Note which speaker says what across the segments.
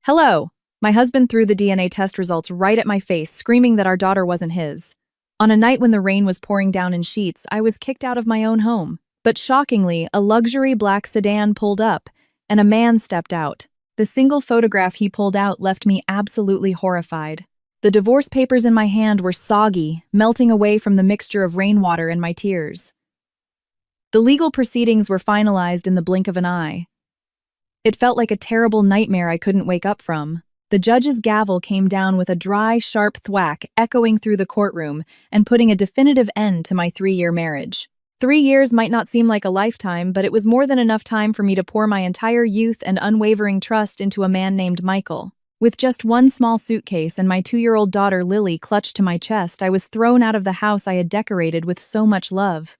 Speaker 1: Hello! My husband threw the DNA test results right at my face, screaming that our daughter wasn't his. On a night when the rain was pouring down in sheets, I was kicked out of my own home. But shockingly, a luxury black sedan pulled up, and a man stepped out. The single photograph he pulled out left me absolutely horrified. The divorce papers in my hand were soggy, melting away from the mixture of rainwater and my tears. The legal proceedings were finalized in the blink of an eye. It felt like a terrible nightmare I couldn't wake up from. The judge's gavel came down with a dry, sharp thwack echoing through the courtroom and putting a definitive end to my 3-year marriage. 3 years might not seem like a lifetime, but it was more than enough time for me to pour my entire youth and unwavering trust into a man named Michael. With just one small suitcase and my 2-year-old daughter Lily clutched to my chest, I was thrown out of the house I had decorated with so much love.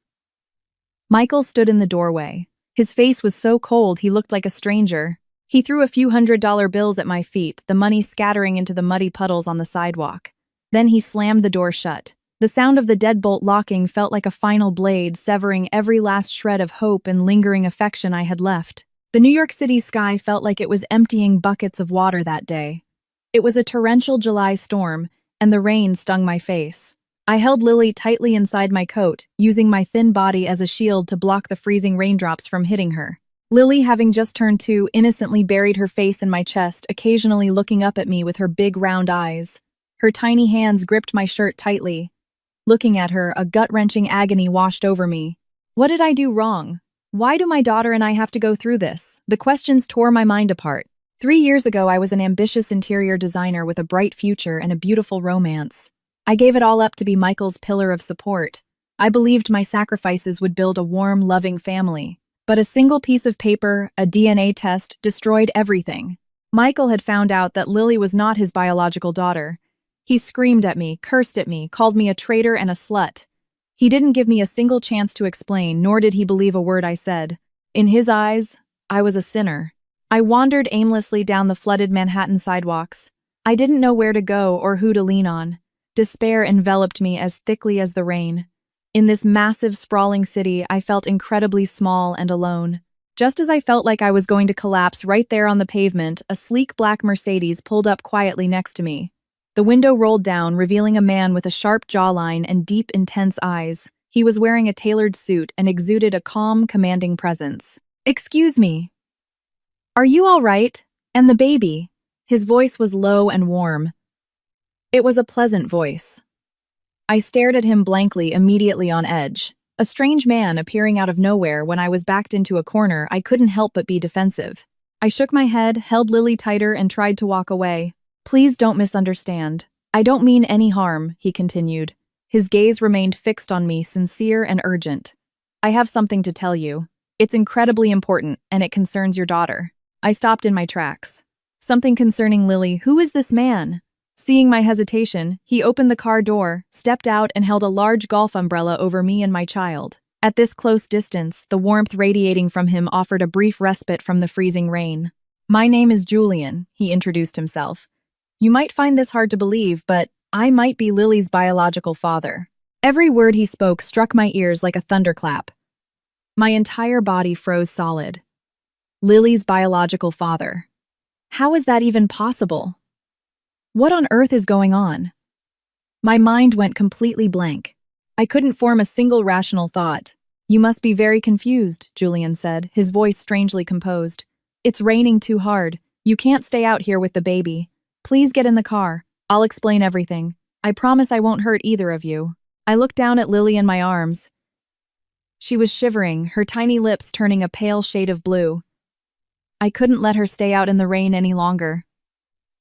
Speaker 1: Michael stood in the doorway. His face was so cold he looked like a stranger. He threw a few $100 bills at my feet, the money scattering into the muddy puddles on the sidewalk. Then he slammed the door shut. The sound of the deadbolt locking felt like a final blade, severing every last shred of hope and lingering affection I had left. The New York City sky felt like it was emptying buckets of water that day. It was a torrential July storm, and the rain stung my face. I held Lily tightly inside my coat, using my thin body as a shield to block the freezing raindrops from hitting her. Lily, having just turned 2, innocently buried her face in my chest, occasionally looking up at me with her big round eyes. Her tiny hands gripped my shirt tightly. Looking at her, a gut-wrenching agony washed over me. What did I do wrong? Why do my daughter and I have to go through this? The questions tore my mind apart. 3 years ago, I was an ambitious interior designer with a bright future and a beautiful romance. I gave it all up to be Michael's pillar of support. I believed my sacrifices would build a warm, loving family. But a single piece of paper, a DNA test, destroyed everything. Michael had found out that Lily was not his biological daughter. He screamed at me, cursed at me, called me a traitor and a slut. He didn't give me a single chance to explain, nor did he believe a word I said. In his eyes, I was a sinner. I wandered aimlessly down the flooded Manhattan sidewalks. I didn't know where to go or who to lean on. Despair enveloped me as thickly as the rain. In this massive, sprawling city, I felt incredibly small and alone. Just as I felt like I was going to collapse right there on the pavement, a sleek black Mercedes pulled up quietly next to me. The window rolled down, revealing a man with a sharp jawline and deep, intense eyes. He was wearing a tailored suit and exuded a calm, commanding presence. "Excuse me. Are you all right? And the baby?" His voice was low and warm. It was a pleasant voice. I stared at him blankly, immediately on edge. A strange man appearing out of nowhere when I was backed into a corner, I couldn't help but be defensive. I shook my head, held Lily tighter, and tried to walk away. "Please don't misunderstand. I don't mean any harm," he continued. His gaze remained fixed on me, sincere and urgent. "I have something to tell you. It's incredibly important, and it concerns your daughter." I stopped in my tracks. "Something concerning Lily. Who is this man?" Seeing my hesitation, he opened the car door, stepped out, and held a large golf umbrella over me and my child. At this close distance, the warmth radiating from him offered a brief respite from the freezing rain. "My name is Julian," he introduced himself. "You might find this hard to believe, but I might be Lily's biological father." Every word he spoke struck my ears like a thunderclap. My entire body froze solid. Lily's biological father. How is that even possible? What on earth is going on? My mind went completely blank. I couldn't form a single rational thought. "You must be very confused," Julian said, his voice strangely composed. "It's raining too hard. You can't stay out here with the baby. Please get in the car. I'll explain everything. I promise I won't hurt either of you." I looked down at Lily in my arms. She was shivering, her tiny lips turning a pale shade of blue. I couldn't let her stay out in the rain any longer.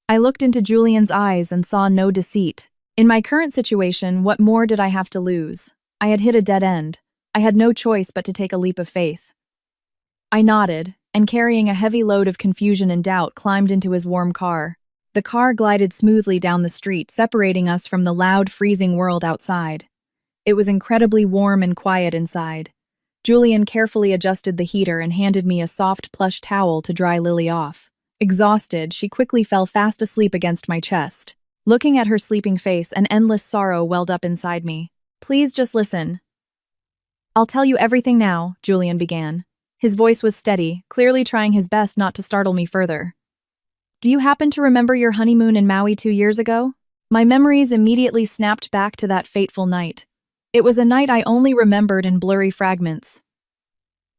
Speaker 1: I looked into Julian's eyes and saw no deceit. In my current situation, what more did I have to lose? I had hit a dead end. I had no choice but to take a leap of faith. I nodded, and carrying a heavy load of confusion and doubt, climbed into his warm car. The car glided smoothly down the street, separating us from the loud, freezing world outside. It was incredibly warm and quiet inside. Julian carefully adjusted the heater and handed me a soft plush towel to dry Lily off. Exhausted, she quickly fell fast asleep against my chest. Looking at her sleeping face, an endless sorrow welled up inside me. "Please just listen." "I'll tell you everything now," Julian began. His voice was steady, clearly trying his best not to startle me further. Do you happen to remember your honeymoon in Maui 2 years ago? My memories immediately snapped back to that fateful night. It was a night I only remembered in blurry fragments.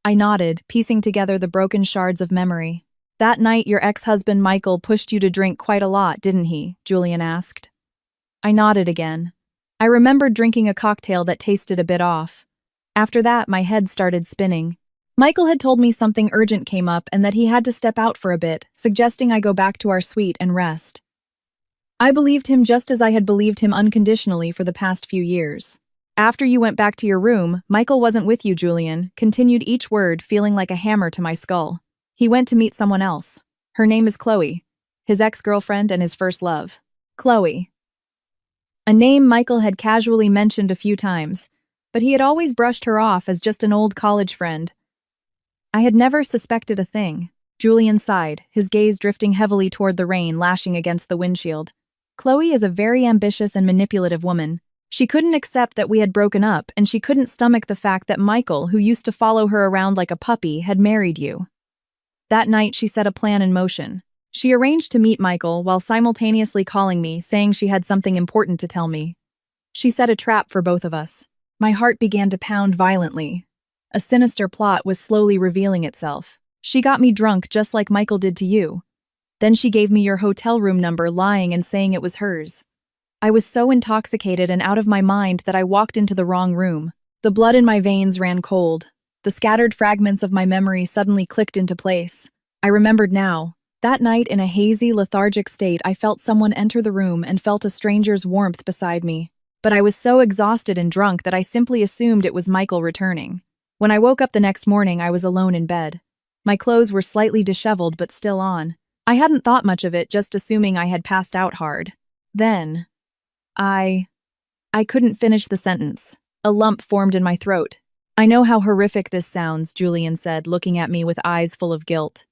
Speaker 1: I nodded, piecing together the broken shards of memory. That night, your ex-husband Michael pushed you to drink quite a lot, didn't he? Julian asked. I nodded again. I remembered drinking a cocktail that tasted a bit off. After that, my head started spinning. Michael had told me something urgent came up and that he had to step out for a bit, suggesting I go back to our suite and rest. I believed him just as I had believed him unconditionally for the past few years. After you went back to your room, Michael wasn't with you, Julian, continued each word, feeling like a hammer to my skull. He went to meet someone else. Her name is Chloe, his ex-girlfriend and his first love. Chloe. A name Michael had casually mentioned a few times, but he had always brushed her off as just an old college friend. I had never suspected a thing. Julian sighed, his gaze drifting heavily toward the rain lashing against the windshield. Chloe is a very ambitious and manipulative woman. She couldn't accept that we had broken up, and she couldn't stomach the fact that Michael, who used to follow her around like a puppy, had married you. That night, she set a plan in motion. She arranged to meet Michael while simultaneously calling me, saying she had something important to tell me. She set a trap for both of us. My heart began to pound violently. A sinister plot was slowly revealing itself. She got me drunk just like Michael did to you. Then she gave me your hotel room number, lying and saying it was hers. I was so intoxicated and out of my mind that I walked into the wrong room. The blood in my veins ran cold. The scattered fragments of my memory suddenly clicked into place. I remembered now. That night, in a hazy, lethargic state, I felt someone enter the room and felt a stranger's warmth beside me. But I was so exhausted and drunk that I simply assumed it was Michael returning. When I woke up the next morning, I was alone in bed. My clothes were slightly disheveled but still on. I hadn't thought much of it, just assuming I had passed out hard. Then, I couldn't finish the sentence. A lump formed in my throat. I know how horrific this sounds, Julian said, looking at me with eyes full of guilt.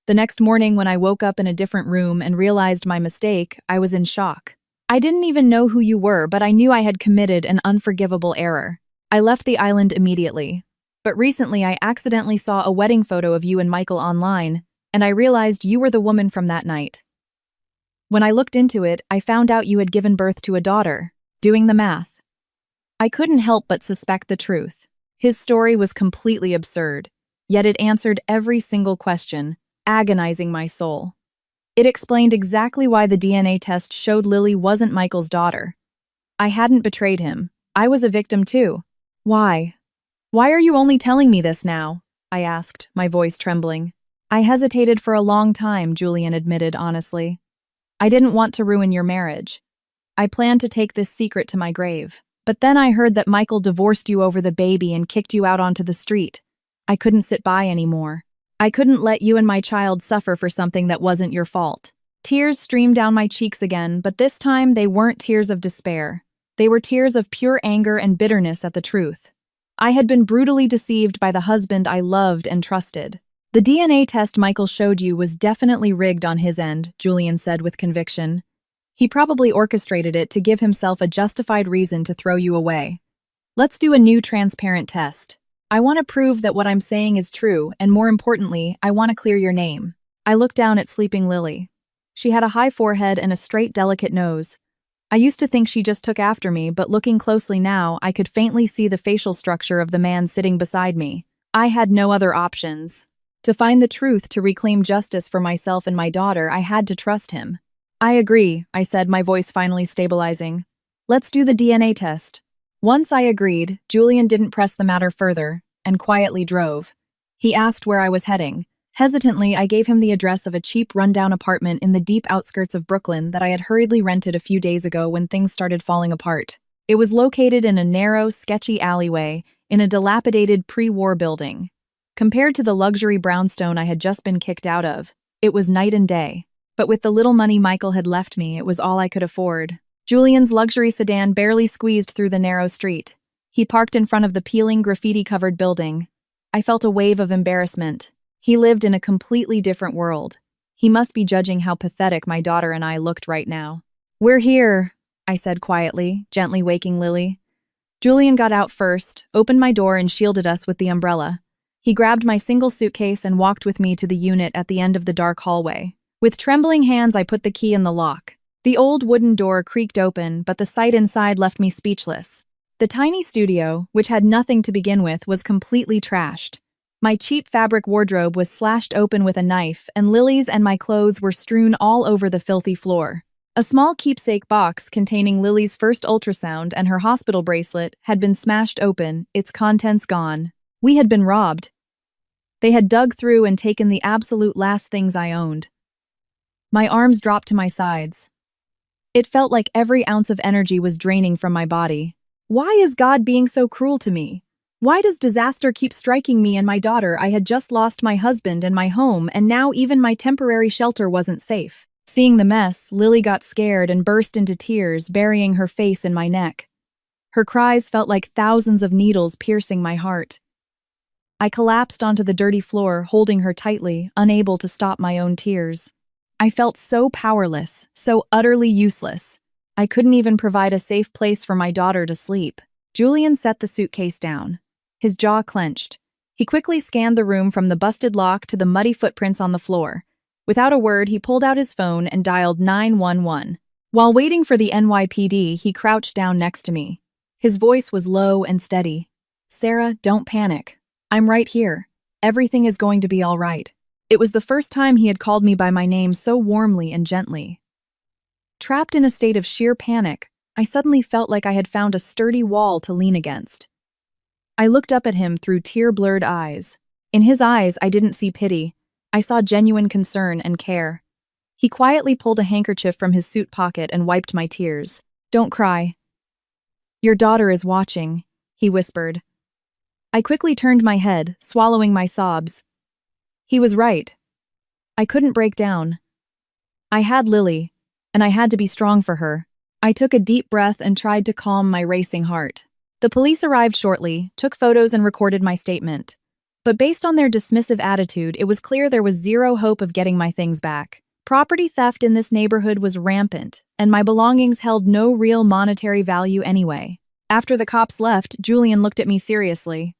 Speaker 1: The next morning, when I woke up in a different room and realized my mistake, I was in shock. I didn't even know who you were, but I knew I had committed an unforgivable error. I left the island immediately. But recently, I accidentally saw a wedding photo of you and Michael online, and I realized you were the woman from that night. When I looked into it, I found out you had given birth to a daughter. Doing the math, I couldn't help but suspect the truth. His story was completely absurd, yet it answered every single question, agonizing my soul. It explained exactly why the DNA test showed Lily wasn't Michael's daughter. I hadn't betrayed him. I was a victim too. Why? Why are you only telling me this now? I asked, my voice trembling. I hesitated for a long time, Julian admitted honestly. I didn't want to ruin your marriage. I planned to take this secret to my grave. But then I heard that Michael divorced you over the baby and kicked you out onto the street. I couldn't sit by anymore. I couldn't let you and my child suffer for something that wasn't your fault. Tears streamed down my cheeks again, but this time they weren't tears of despair. They were tears of pure anger and bitterness at the truth. I had been brutally deceived by the husband I loved and trusted. The DNA test Michael showed you was definitely rigged on his end, Julian said with conviction. He probably orchestrated it to give himself a justified reason to throw you away. Let's do a new transparent test. I want to prove that what I'm saying is true, and more importantly, I want to clear your name. I looked down at sleeping Lily. She had a high forehead and a straight, delicate nose. I used to think she just took after me, but looking closely now, I could faintly see the facial structure of the man sitting beside me. I had no other options. To find the truth, to reclaim justice for myself and my daughter, I had to trust him. I agree, I said, my voice finally stabilizing. Let's do the DNA test. Once I agreed, Julian didn't press the matter further, and quietly drove. He asked where I was heading. Hesitantly, I gave him the address of a cheap, rundown apartment in the deep outskirts of Brooklyn that I had hurriedly rented a few days ago when things started falling apart. It was located in a narrow, sketchy alleyway in a dilapidated pre-war building. Compared to the luxury brownstone I had just been kicked out of, it was night and day. But with the little money Michael had left me, it was all I could afford. Julian's luxury sedan barely squeezed through the narrow street. He parked in front of the peeling, graffiti-covered building. I felt a wave of embarrassment. He lived in a completely different world. He must be judging how pathetic my daughter and I looked right now. "We're here," I said quietly, gently waking Lily. Julian got out first, opened my door and shielded us with the umbrella. He grabbed my single suitcase and walked with me to the unit at the end of the dark hallway. With trembling hands, I put the key in the lock. The old wooden door creaked open, but the sight inside left me speechless. The tiny studio, which had nothing to begin with, was completely trashed. My cheap fabric wardrobe was slashed open with a knife, and Lily's and my clothes were strewn all over the filthy floor. A small keepsake box containing Lily's first ultrasound and her hospital bracelet had been smashed open, its contents gone. We had been robbed. They had dug through and taken the absolute last things I owned. My arms dropped to my sides. It felt like every ounce of energy was draining from my body. Why is God being so cruel to me? Why does disaster keep striking me and my daughter? I had just lost my husband and my home, and now even my temporary shelter wasn't safe. Seeing the mess, Lily got scared and burst into tears, burying her face in my neck. Her cries felt like thousands of needles piercing my heart. I collapsed onto the dirty floor, holding her tightly, unable to stop my own tears. I felt so powerless, so utterly useless. I couldn't even provide a safe place for my daughter to sleep. Julian set the suitcase down. His jaw clenched. He quickly scanned the room from the busted lock to the muddy footprints on the floor. Without a word, he pulled out his phone and dialed 911. While waiting for the NYPD, he crouched down next to me. His voice was low and steady. "Sarah, don't panic. I'm right here. Everything is going to be all right." It was the first time he had called me by my name so warmly and gently. Trapped in a state of sheer panic, I suddenly felt like I had found a sturdy wall to lean against. I looked up at him through tear-blurred eyes. In his eyes, I didn't see pity. I saw genuine concern and care. He quietly pulled a handkerchief from his suit pocket and wiped my tears. "Don't cry. Your daughter is watching," he whispered. I quickly turned my head, swallowing my sobs. He was right. I couldn't break down. I had Lily, and I had to be strong for her. I took a deep breath and tried to calm my racing heart. The police arrived shortly, took photos and recorded my statement. But based on their dismissive attitude, it was clear there was zero hope of getting my things back. Property theft in this neighborhood was rampant, and my belongings held no real monetary value anyway. After the cops left, Julian looked at me seriously.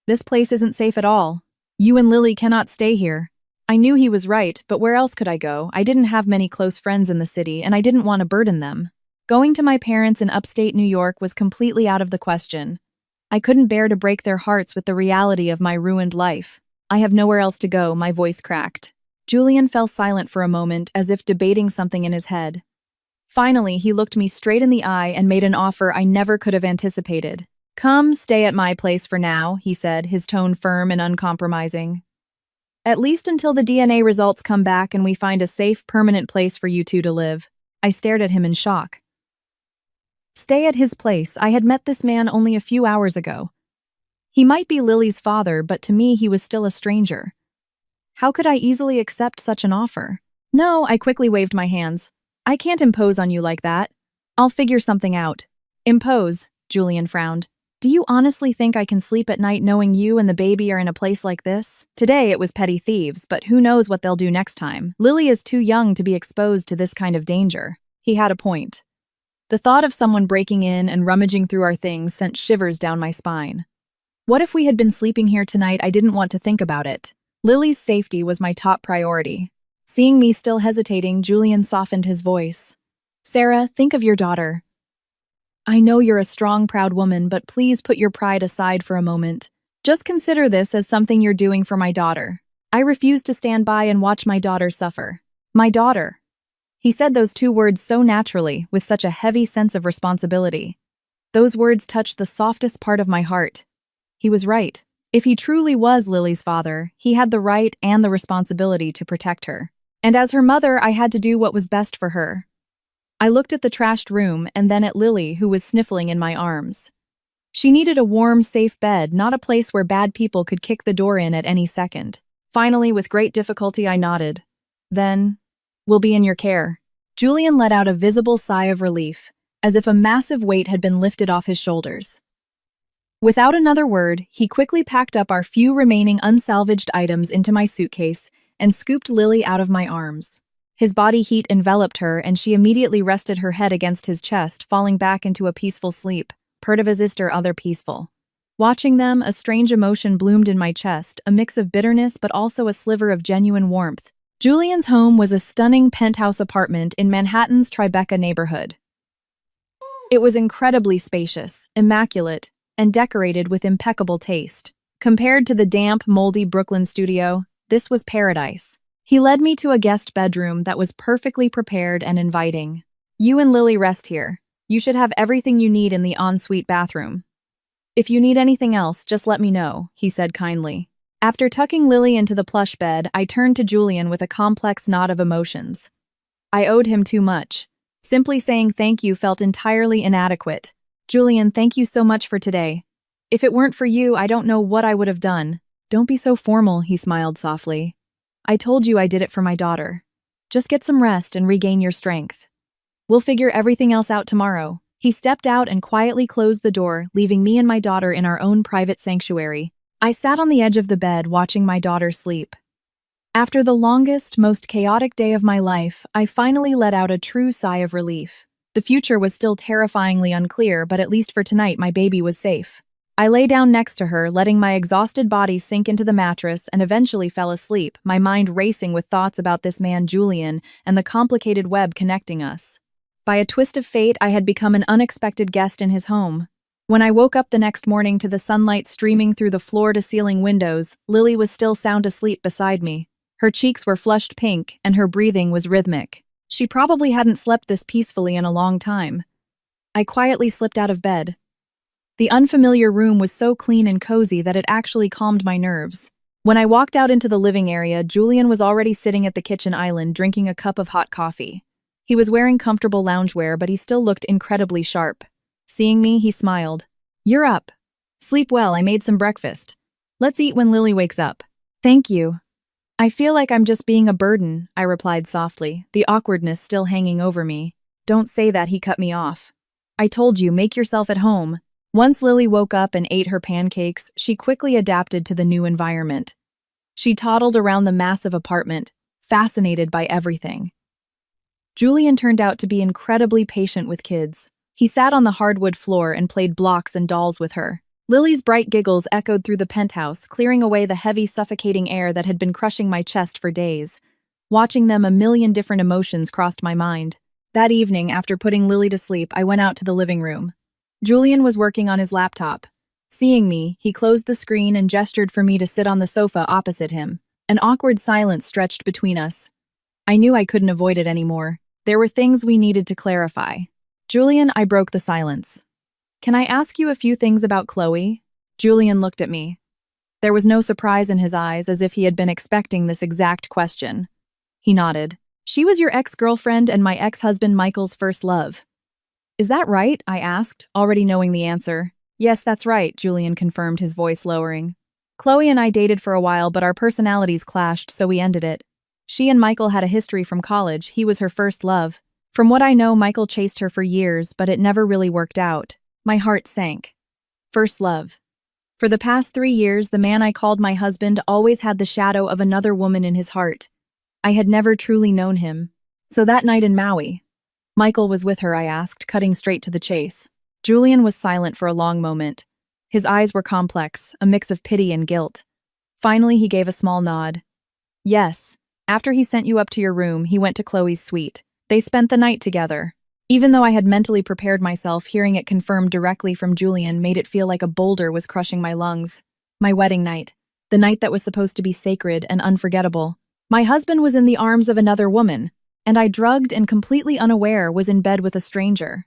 Speaker 1: "This place isn't safe at all. You and Lily cannot stay here." I knew he was right, but where else could I go? I didn't have many close friends in the city, and I didn't want to burden them. Going to my parents in upstate New York was completely out of the question. I couldn't bear to break their hearts with the reality of my ruined life. "I have nowhere else to go," my voice cracked. Julian fell silent for a moment, as if debating something in his head. Finally, he looked me straight in the eye and made an offer I never could have anticipated. "Come, stay at my place for now," he said, his tone firm and uncompromising. "At least until the DNA results come back and we find a safe, permanent place for you two to live." I stared at him in shock. Stay at his place? I had met this man only a few hours ago. He might be Lily's father, but to me he was still a stranger. How could I easily accept such an offer? "No," I quickly waved my hands. "I can't impose on you like that. I'll figure something out." "Impose?" Julian frowned. "Do you honestly think I can sleep at night knowing you and the baby are in a place like this? Today it was petty thieves, but who knows what they'll do next time. Lily is too young to be exposed to this kind of danger." He had a point. The thought of someone breaking in and rummaging through our things sent shivers down my spine. What if we had been sleeping here tonight? I didn't want to think about it. Lily's safety was my top priority. Seeing me still hesitating, Julian softened his voice. "Sarah, think of your daughter. I know you're a strong, proud woman, but please put your pride aside for a moment. Just consider this as something you're doing for my daughter. I refuse to stand by and watch my daughter suffer." My daughter. He said those two words so naturally, with such a heavy sense of responsibility. Those words touched the softest part of my heart. He was right. If he truly was Lily's father, he had the right and the responsibility to protect her. And as her mother, I had to do what was best for her. I looked at the trashed room and then at Lily, who was sniffling in my arms. She needed a warm, safe bed, not a place where bad people could kick the door in at any second. Finally, with great difficulty, I nodded. "Then, we'll be in your care." Julian let out a visible sigh of relief, as if a massive weight had been lifted off his shoulders. Without another word, he quickly packed up our few remaining unsalvaged items into my suitcase and scooped Lily out of my arms. His body heat enveloped her, and she immediately rested her head against his chest, falling back into a peaceful sleep. Pertivasister other peaceful. Watching them, a strange emotion bloomed in my chest, a mix of bitterness but also a sliver of genuine warmth. Julian's home was a stunning penthouse apartment in Manhattan's Tribeca neighborhood. It was incredibly spacious, immaculate, and decorated with impeccable taste. Compared to the damp, moldy Brooklyn studio, this was paradise. He led me to a guest bedroom that was perfectly prepared and inviting. "You and Lily rest here. You should have everything you need in the ensuite bathroom. If you need anything else, just let me know," he said kindly. After tucking Lily into the plush bed, I turned to Julian with a complex knot of emotions. I owed him too much. Simply saying thank you felt entirely inadequate. "Julian, thank you so much for today. If it weren't for you, I don't know what I would have done." "Don't be so formal," he smiled softly. "I told you I did it for my daughter. Just get some rest and regain your strength. We'll figure everything else out tomorrow." He stepped out and quietly closed the door, leaving me and my daughter in our own private sanctuary. I sat on the edge of the bed watching my daughter sleep. After the longest, most chaotic day of my life, I finally let out a true sigh of relief. The future was still terrifyingly unclear, but at least for tonight my baby was safe. I lay down next to her, letting my exhausted body sink into the mattress, and eventually fell asleep, my mind racing with thoughts about this man Julian and the complicated web connecting us. By a twist of fate, I had become an unexpected guest in his home. When I woke up the next morning to the sunlight streaming through the floor-to-ceiling windows, Lily was still sound asleep beside me. Her cheeks were flushed pink, and her breathing was rhythmic. She probably hadn't slept this peacefully in a long time. I quietly slipped out of bed. The unfamiliar room was so clean and cozy that it actually calmed my nerves. When I walked out into the living area, Julian was already sitting at the kitchen island drinking a cup of hot coffee. He was wearing comfortable loungewear, but he still looked incredibly sharp. Seeing me, he smiled. "You're up. Sleep well, I made some breakfast. Let's eat when Lily wakes up." "Thank you. I feel like I'm just being a burden," I replied softly, the awkwardness still hanging over me. "Don't say that," he cut me off. "I told you, make yourself at home." Once Lily woke up and ate her pancakes, she quickly adapted to the new environment. She toddled around the massive apartment, fascinated by everything. Julian turned out to be incredibly patient with kids. He sat on the hardwood floor and played blocks and dolls with her. Lily's bright giggles echoed through the penthouse, clearing away the heavy, suffocating air that had been crushing my chest for days. Watching them, a million different emotions crossed my mind. That evening, after putting Lily to sleep, I went out to the living room. Julian was working on his laptop. Seeing me, he closed the screen and gestured for me to sit on the sofa opposite him. An awkward silence stretched between us. I knew I couldn't avoid it anymore. There were things we needed to clarify. "Julian," I broke the silence. "Can I ask you a few things about Chloe?" Julian looked at me. There was no surprise in his eyes, as if he had been expecting this exact question. He nodded. "She was your ex-girlfriend and my ex-husband Michael's first love." "Is that right?" I asked, already knowing the answer. "Yes, that's right," Julian confirmed, his voice lowering. "Chloe and I dated for a while, but our personalities clashed, so we ended it. She and Michael had a history from college. He was her first love. From what I know, Michael chased her for years, but it never really worked out." My heart sank. First love. For the past 3 years, the man I called my husband always had the shadow of another woman in his heart. I had never truly known him. "So that night in Maui, Michael was with her?" I asked, cutting straight to the chase. Julian was silent for a long moment. His eyes were complex, a mix of pity and guilt. Finally, he gave a small nod. "Yes. After he sent you up to your room, he went to Chloe's suite. They spent the night together." Even though I had mentally prepared myself, hearing it confirmed directly from Julian made it feel like a boulder was crushing my lungs. My wedding night. The night that was supposed to be sacred and unforgettable. My husband was in the arms of another woman, and I, drugged and completely unaware, was in bed with a stranger.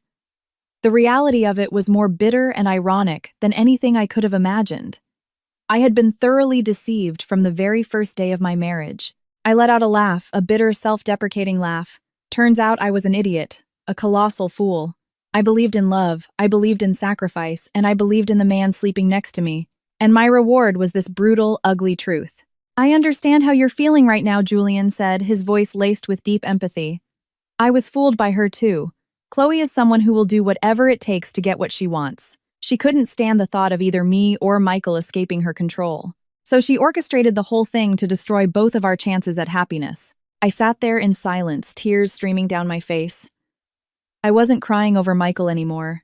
Speaker 1: The reality of it was more bitter and ironic than anything I could have imagined. I had been thoroughly deceived from the very first day of my marriage. I let out a laugh, a bitter, self-deprecating laugh. Turns out I was an idiot, a colossal fool. I believed in love, I believed in sacrifice, and I believed in the man sleeping next to me. And my reward was this brutal, ugly truth. "I understand how you're feeling right now," Julian said, his voice laced with deep empathy. "I was fooled by her too. Chloe is someone who will do whatever it takes to get what she wants. She couldn't stand the thought of either me or Michael escaping her control. So she orchestrated the whole thing to destroy both of our chances at happiness." I sat there in silence, tears streaming down my face. I wasn't crying over Michael anymore.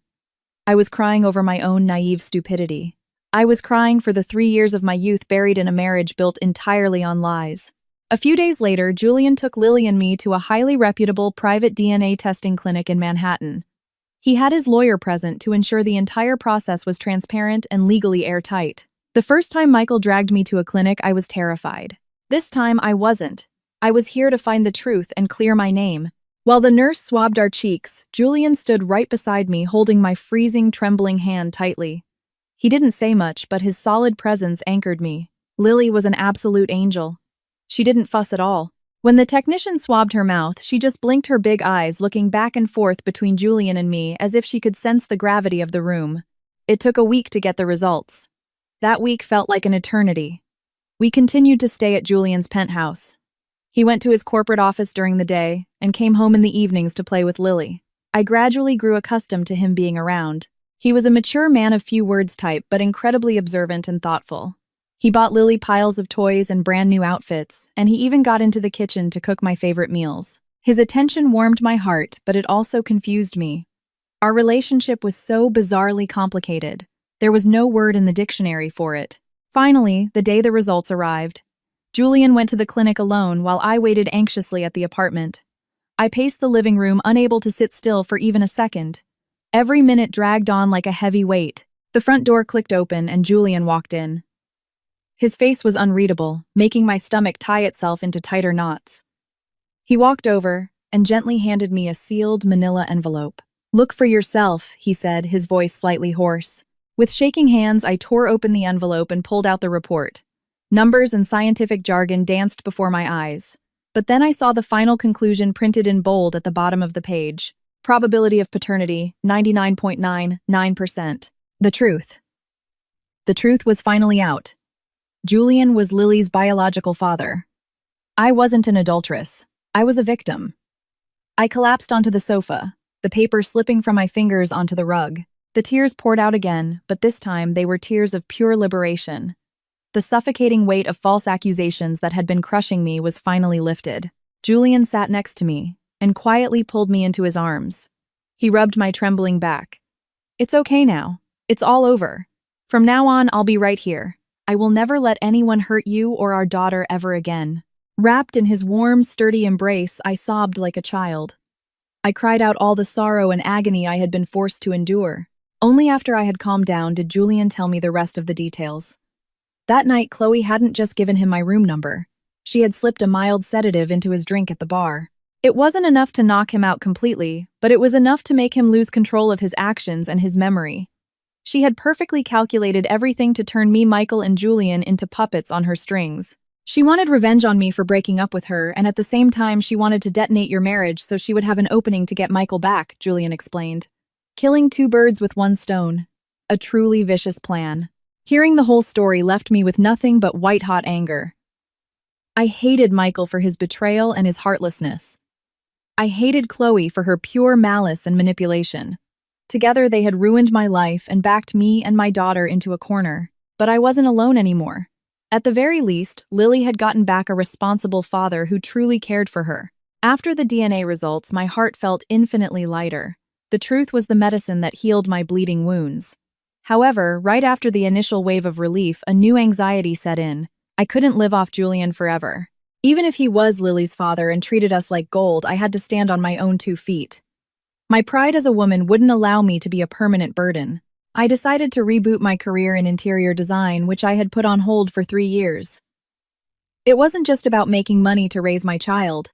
Speaker 1: I was crying over my own naive stupidity. I was crying for the 3 years of my youth buried in a marriage built entirely on lies. A few days later, Julian took Lily and me to a highly reputable private DNA testing clinic in Manhattan. He had his lawyer present to ensure the entire process was transparent and legally airtight. The first time Michael dragged me to a clinic, I was terrified. This time, I wasn't. I was here to find the truth and clear my name. While the nurse swabbed our cheeks, Julian stood right beside me, holding my freezing, trembling hand tightly. He didn't say much, but his solid presence anchored me. Lily was an absolute angel. She didn't fuss at all. When the technician swabbed her mouth, she just blinked her big eyes, looking back and forth between Julian and me as if she could sense the gravity of the room. It took a week to get the results. That week felt like an eternity. We continued to stay at Julian's penthouse. He went to his corporate office during the day and came home in the evenings to play with Lily. I gradually grew accustomed to him being around. He was a mature man of few words type, but incredibly observant and thoughtful. He bought Lily piles of toys and brand new outfits, and he even got into the kitchen to cook my favorite meals. His attention warmed my heart, but it also confused me. Our relationship was so bizarrely complicated. There was no word in the dictionary for it. Finally, the day the results arrived, Julian went to the clinic alone while I waited anxiously at the apartment. I paced the living room, unable to sit still for even a second. Every minute dragged on like a heavy weight. The front door clicked open and Julian walked in. His face was unreadable, making my stomach tie itself into tighter knots. He walked over and gently handed me a sealed manila envelope. "Look for yourself," he said, his voice slightly hoarse. With shaking hands, I tore open the envelope and pulled out the report. Numbers and scientific jargon danced before my eyes. But then I saw the final conclusion printed in bold at the bottom of the page. Probability of paternity, 99.99%. The truth. The truth was finally out. Julian was Lily's biological father. I wasn't an adulteress. I was a victim. I collapsed onto the sofa, the paper slipping from my fingers onto the rug. The tears poured out again, but this time they were tears of pure liberation. The suffocating weight of false accusations that had been crushing me was finally lifted. Julian sat next to me and quietly pulled me into his arms. He rubbed my trembling back. "It's okay now. It's all over. From now on, I'll be right here. I will never let anyone hurt you or our daughter ever again." Wrapped in his warm, sturdy embrace, I sobbed like a child. I cried out all the sorrow and agony I had been forced to endure. Only after I had calmed down did Julian tell me the rest of the details. That night, Chloe hadn't just given him my room number. She had slipped a mild sedative into his drink at the bar. It wasn't enough to knock him out completely, but it was enough to make him lose control of his actions and his memory. She had perfectly calculated everything to turn me, Michael, and Julian into puppets on her strings. She wanted revenge on me for breaking up with her, and at the same time she wanted to detonate your marriage so she would have an opening to get Michael back, Julian explained. Killing two birds with one stone. A truly vicious plan. Hearing the whole story left me with nothing but white-hot anger. I hated Michael for his betrayal and his heartlessness. I hated Chloe for her pure malice and manipulation. Together they had ruined my life and backed me and my daughter into a corner. But I wasn't alone anymore. At the very least, Lily had gotten back a responsible father who truly cared for her. After the DNA results, my heart felt infinitely lighter. The truth was the medicine that healed my bleeding wounds. However, right after the initial wave of relief, a new anxiety set in. I couldn't live off Julian forever. Even if he was Lily's father and treated us like gold, I had to stand on my own 2 feet. My pride as a woman wouldn't allow me to be a permanent burden. I decided to reboot my career in interior design, which I had put on hold for 3 years. It wasn't just about making money to raise my child.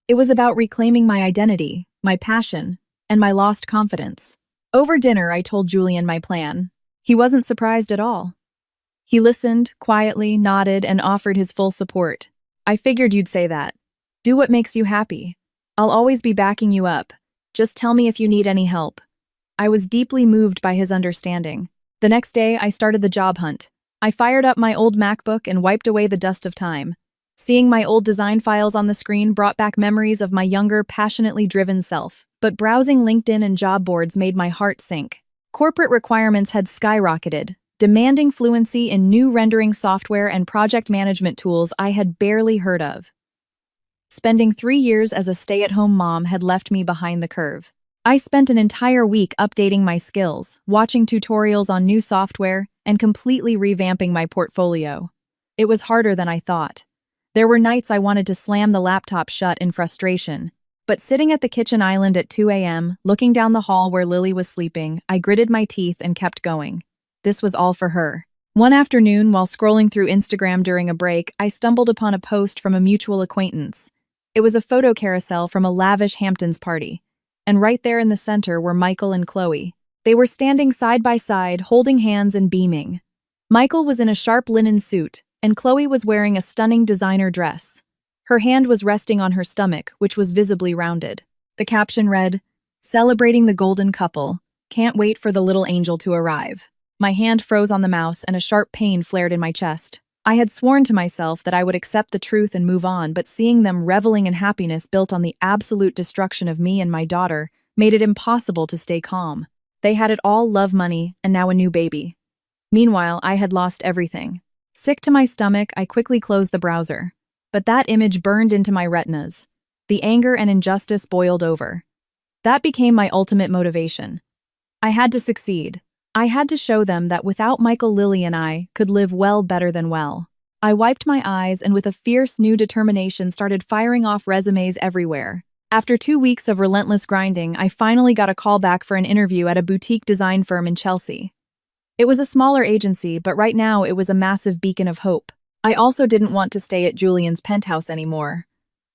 Speaker 1: It was about reclaiming my identity, my passion, and my lost confidence. Over dinner, I told Julian my plan. He wasn't surprised at all. He listened, quietly, nodded, and offered his full support. "I figured you'd say that. Do what makes you happy. I'll always be backing you up. Just tell me if you need any help." I was deeply moved by his understanding. The next day, I started the job hunt. I fired up my old MacBook and wiped away the dust of time. Seeing my old design files on the screen brought back memories of my younger, passionately driven self. But browsing LinkedIn and job boards made my heart sink. Corporate requirements had skyrocketed, demanding fluency in new rendering software and project management tools I had barely heard of. Spending 3 years as a stay-at-home mom had left me behind the curve. I spent an entire week updating my skills, watching tutorials on new software, and completely revamping my portfolio. It was harder than I thought. There were nights I wanted to slam the laptop shut in frustration. But sitting at the kitchen island at 2 a.m., looking down the hall where Lily was sleeping, I gritted my teeth and kept going. This was all for her. One afternoon, while scrolling through Instagram during a break, I stumbled upon a post from a mutual acquaintance. It was a photo carousel from a lavish Hamptons party. And right there in the center were Michael and Chloe. They were standing side by side, holding hands and beaming. Michael was in a sharp linen suit, and Chloe was wearing a stunning designer dress. Her hand was resting on her stomach, which was visibly rounded. The caption read, "Celebrating the golden couple. Can't wait for the little angel to arrive." My hand froze on the mouse and a sharp pain flared in my chest. I had sworn to myself that I would accept the truth and move on, but seeing them reveling in happiness built on the absolute destruction of me and my daughter made it impossible to stay calm. They had it all: love, money, and now a new baby. Meanwhile, I had lost everything. Sick to my stomach, I quickly closed the browser. But that image burned into my retinas. The anger and injustice boiled over. That became my ultimate motivation. I had to succeed. I had to show them that without Michael, Lily and I could live well, better than well. I wiped my eyes and with a fierce new determination started firing off resumes everywhere. After 2 weeks of relentless grinding, I finally got a call back for an interview at a boutique design firm in Chelsea. It was a smaller agency, but right now it was a massive beacon of hope. I also didn't want to stay at Julian's penthouse anymore.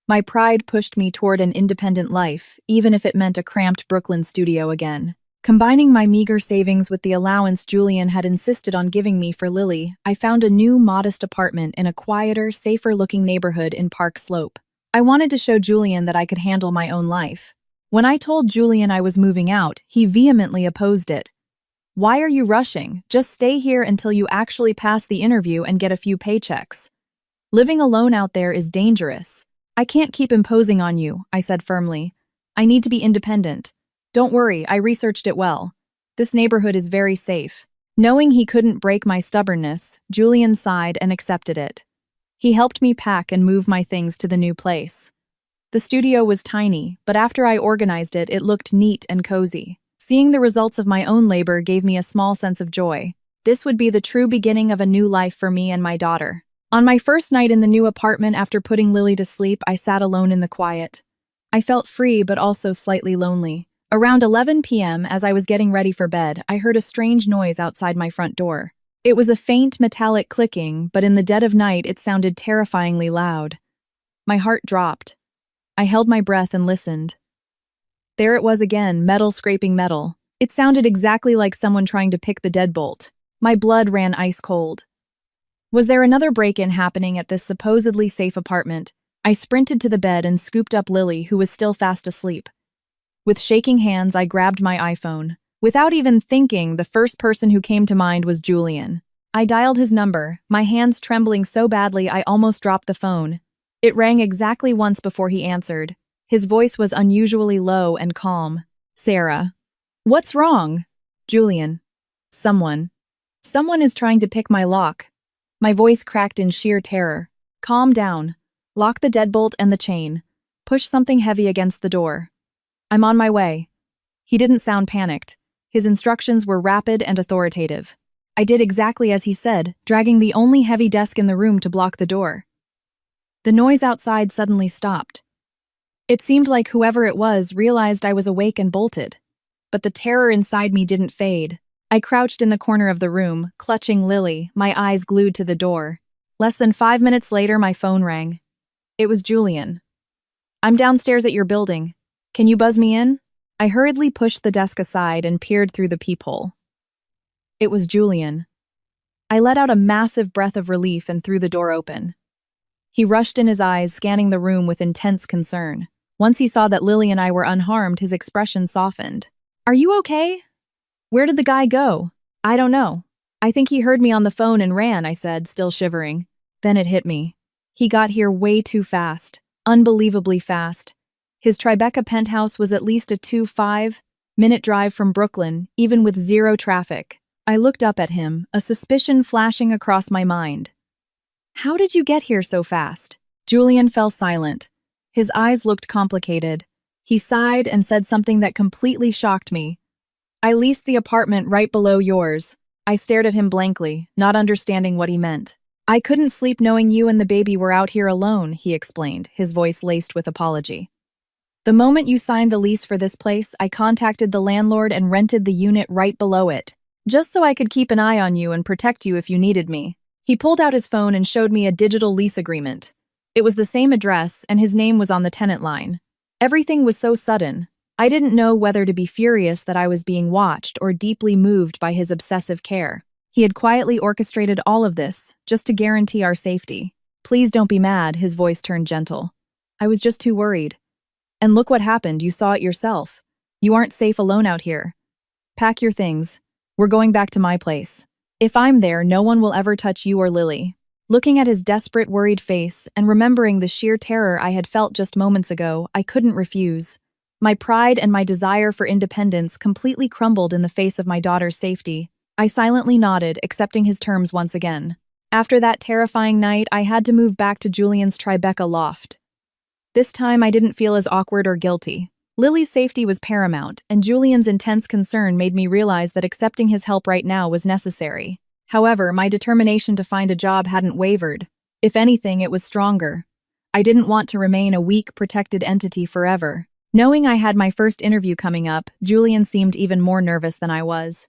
Speaker 1: My pride pushed me toward an independent life, even if it meant a cramped Brooklyn studio again. Combining my meager savings with the allowance Julian had insisted on giving me for Lily, I found a new, modest apartment in a quieter, safer-looking neighborhood in Park Slope. I wanted to show Julian that I could handle my own life. When I told Julian I was moving out, he vehemently opposed it. "Why are you rushing? Just stay here until you actually pass the interview and get a few paychecks. Living alone out there is dangerous. I can't keep imposing on you," I said firmly. "I need to be independent. Don't worry, I researched it well. This neighborhood is very safe." Knowing he couldn't break my stubbornness, Julian sighed and accepted it. He helped me pack and move my things to the new place. The studio was tiny, but after I organized it, it looked neat and cozy. Seeing the results of my own labor gave me a small sense of joy. This would be the true beginning of a new life for me and my daughter. On my first night in the new apartment after putting Lily to sleep, I sat alone in the quiet. I felt free but also slightly lonely. Around 11 p.m., as I was getting ready for bed, I heard a strange noise outside my front door. It was a faint metallic clicking, but in the dead of night it sounded terrifyingly loud. My heart dropped. I held my breath and listened. There it was again, metal scraping metal. It sounded exactly like someone trying to pick the deadbolt. My blood ran ice cold. Was there another break-in happening at this supposedly safe apartment? I sprinted to the bed and scooped up Lily, who was still fast asleep. With shaking hands, I grabbed my iPhone. Without even thinking, the first person who came to mind was Julian. I dialed his number, my hands trembling so badly I almost dropped the phone. It rang exactly once before he answered. His voice was unusually low and calm. "Sarah." "What's wrong?" "Julian. Someone is trying to pick my lock." My voice cracked in sheer terror. "Calm down. Lock the deadbolt and the chain. Push something heavy against the door. I'm on my way." He didn't sound panicked. His instructions were rapid and authoritative. I did exactly as he said, dragging the only heavy desk in the room to block the door. The noise outside suddenly stopped. It seemed like whoever it was realized I was awake and bolted. But the terror inside me didn't fade. I crouched in the corner of the room, clutching Lily, my eyes glued to the door. Less than 5 minutes later, my phone rang. It was Julian. "I'm downstairs at your building. Can you buzz me in?" I hurriedly pushed the desk aside and peered through the peephole. It was Julian. I let out a massive breath of relief and threw the door open. He rushed in, his eyes scanning the room with intense concern. Once he saw that Lily and I were unharmed, his expression softened. "Are you okay? Where did the guy go?" "I don't know. I think he heard me on the phone and ran," I said, still shivering. Then it hit me. He got here way too fast. Unbelievably fast. His Tribeca penthouse was at least a 2-5-minute drive from Brooklyn, even with zero traffic. I looked up at him, a suspicion flashing across my mind. "How did you get here so fast?" Julian fell silent. His eyes looked complicated. He sighed and said something that completely shocked me. "I leased the apartment right below yours." I stared at him blankly, not understanding what he meant. I couldn't sleep knowing you and the baby were out here alone, he explained, his voice laced with apology. The moment you signed the lease for this place, I contacted the landlord and rented the unit right below it, just so I could keep an eye on you and protect you if you needed me. He pulled out his phone and showed me a digital lease agreement. It was the same address, and his name was on the tenant line. Everything was so sudden. I didn't know whether to be furious that I was being watched or deeply moved by his obsessive care. He had quietly orchestrated all of this, just to guarantee our safety. Please don't be mad, his voice turned gentle. I was just too worried. And look what happened, you saw it yourself. You aren't safe alone out here. Pack your things. We're going back to my place. If I'm there, no one will ever touch you or Lily. Looking at his desperate, worried face and remembering the sheer terror I had felt just moments ago, I couldn't refuse. My pride and my desire for independence completely crumbled in the face of my daughter's safety. I silently nodded, accepting his terms once again. After that terrifying night, I had to move back to Julian's Tribeca loft. This time, I didn't feel as awkward or guilty. Lily's safety was paramount, and Julian's intense concern made me realize that accepting his help right now was necessary. However, my determination to find a job hadn't wavered. If anything, it was stronger. I didn't want to remain a weak, protected entity forever. Knowing I had my first interview coming up, Julian seemed even more nervous than I was.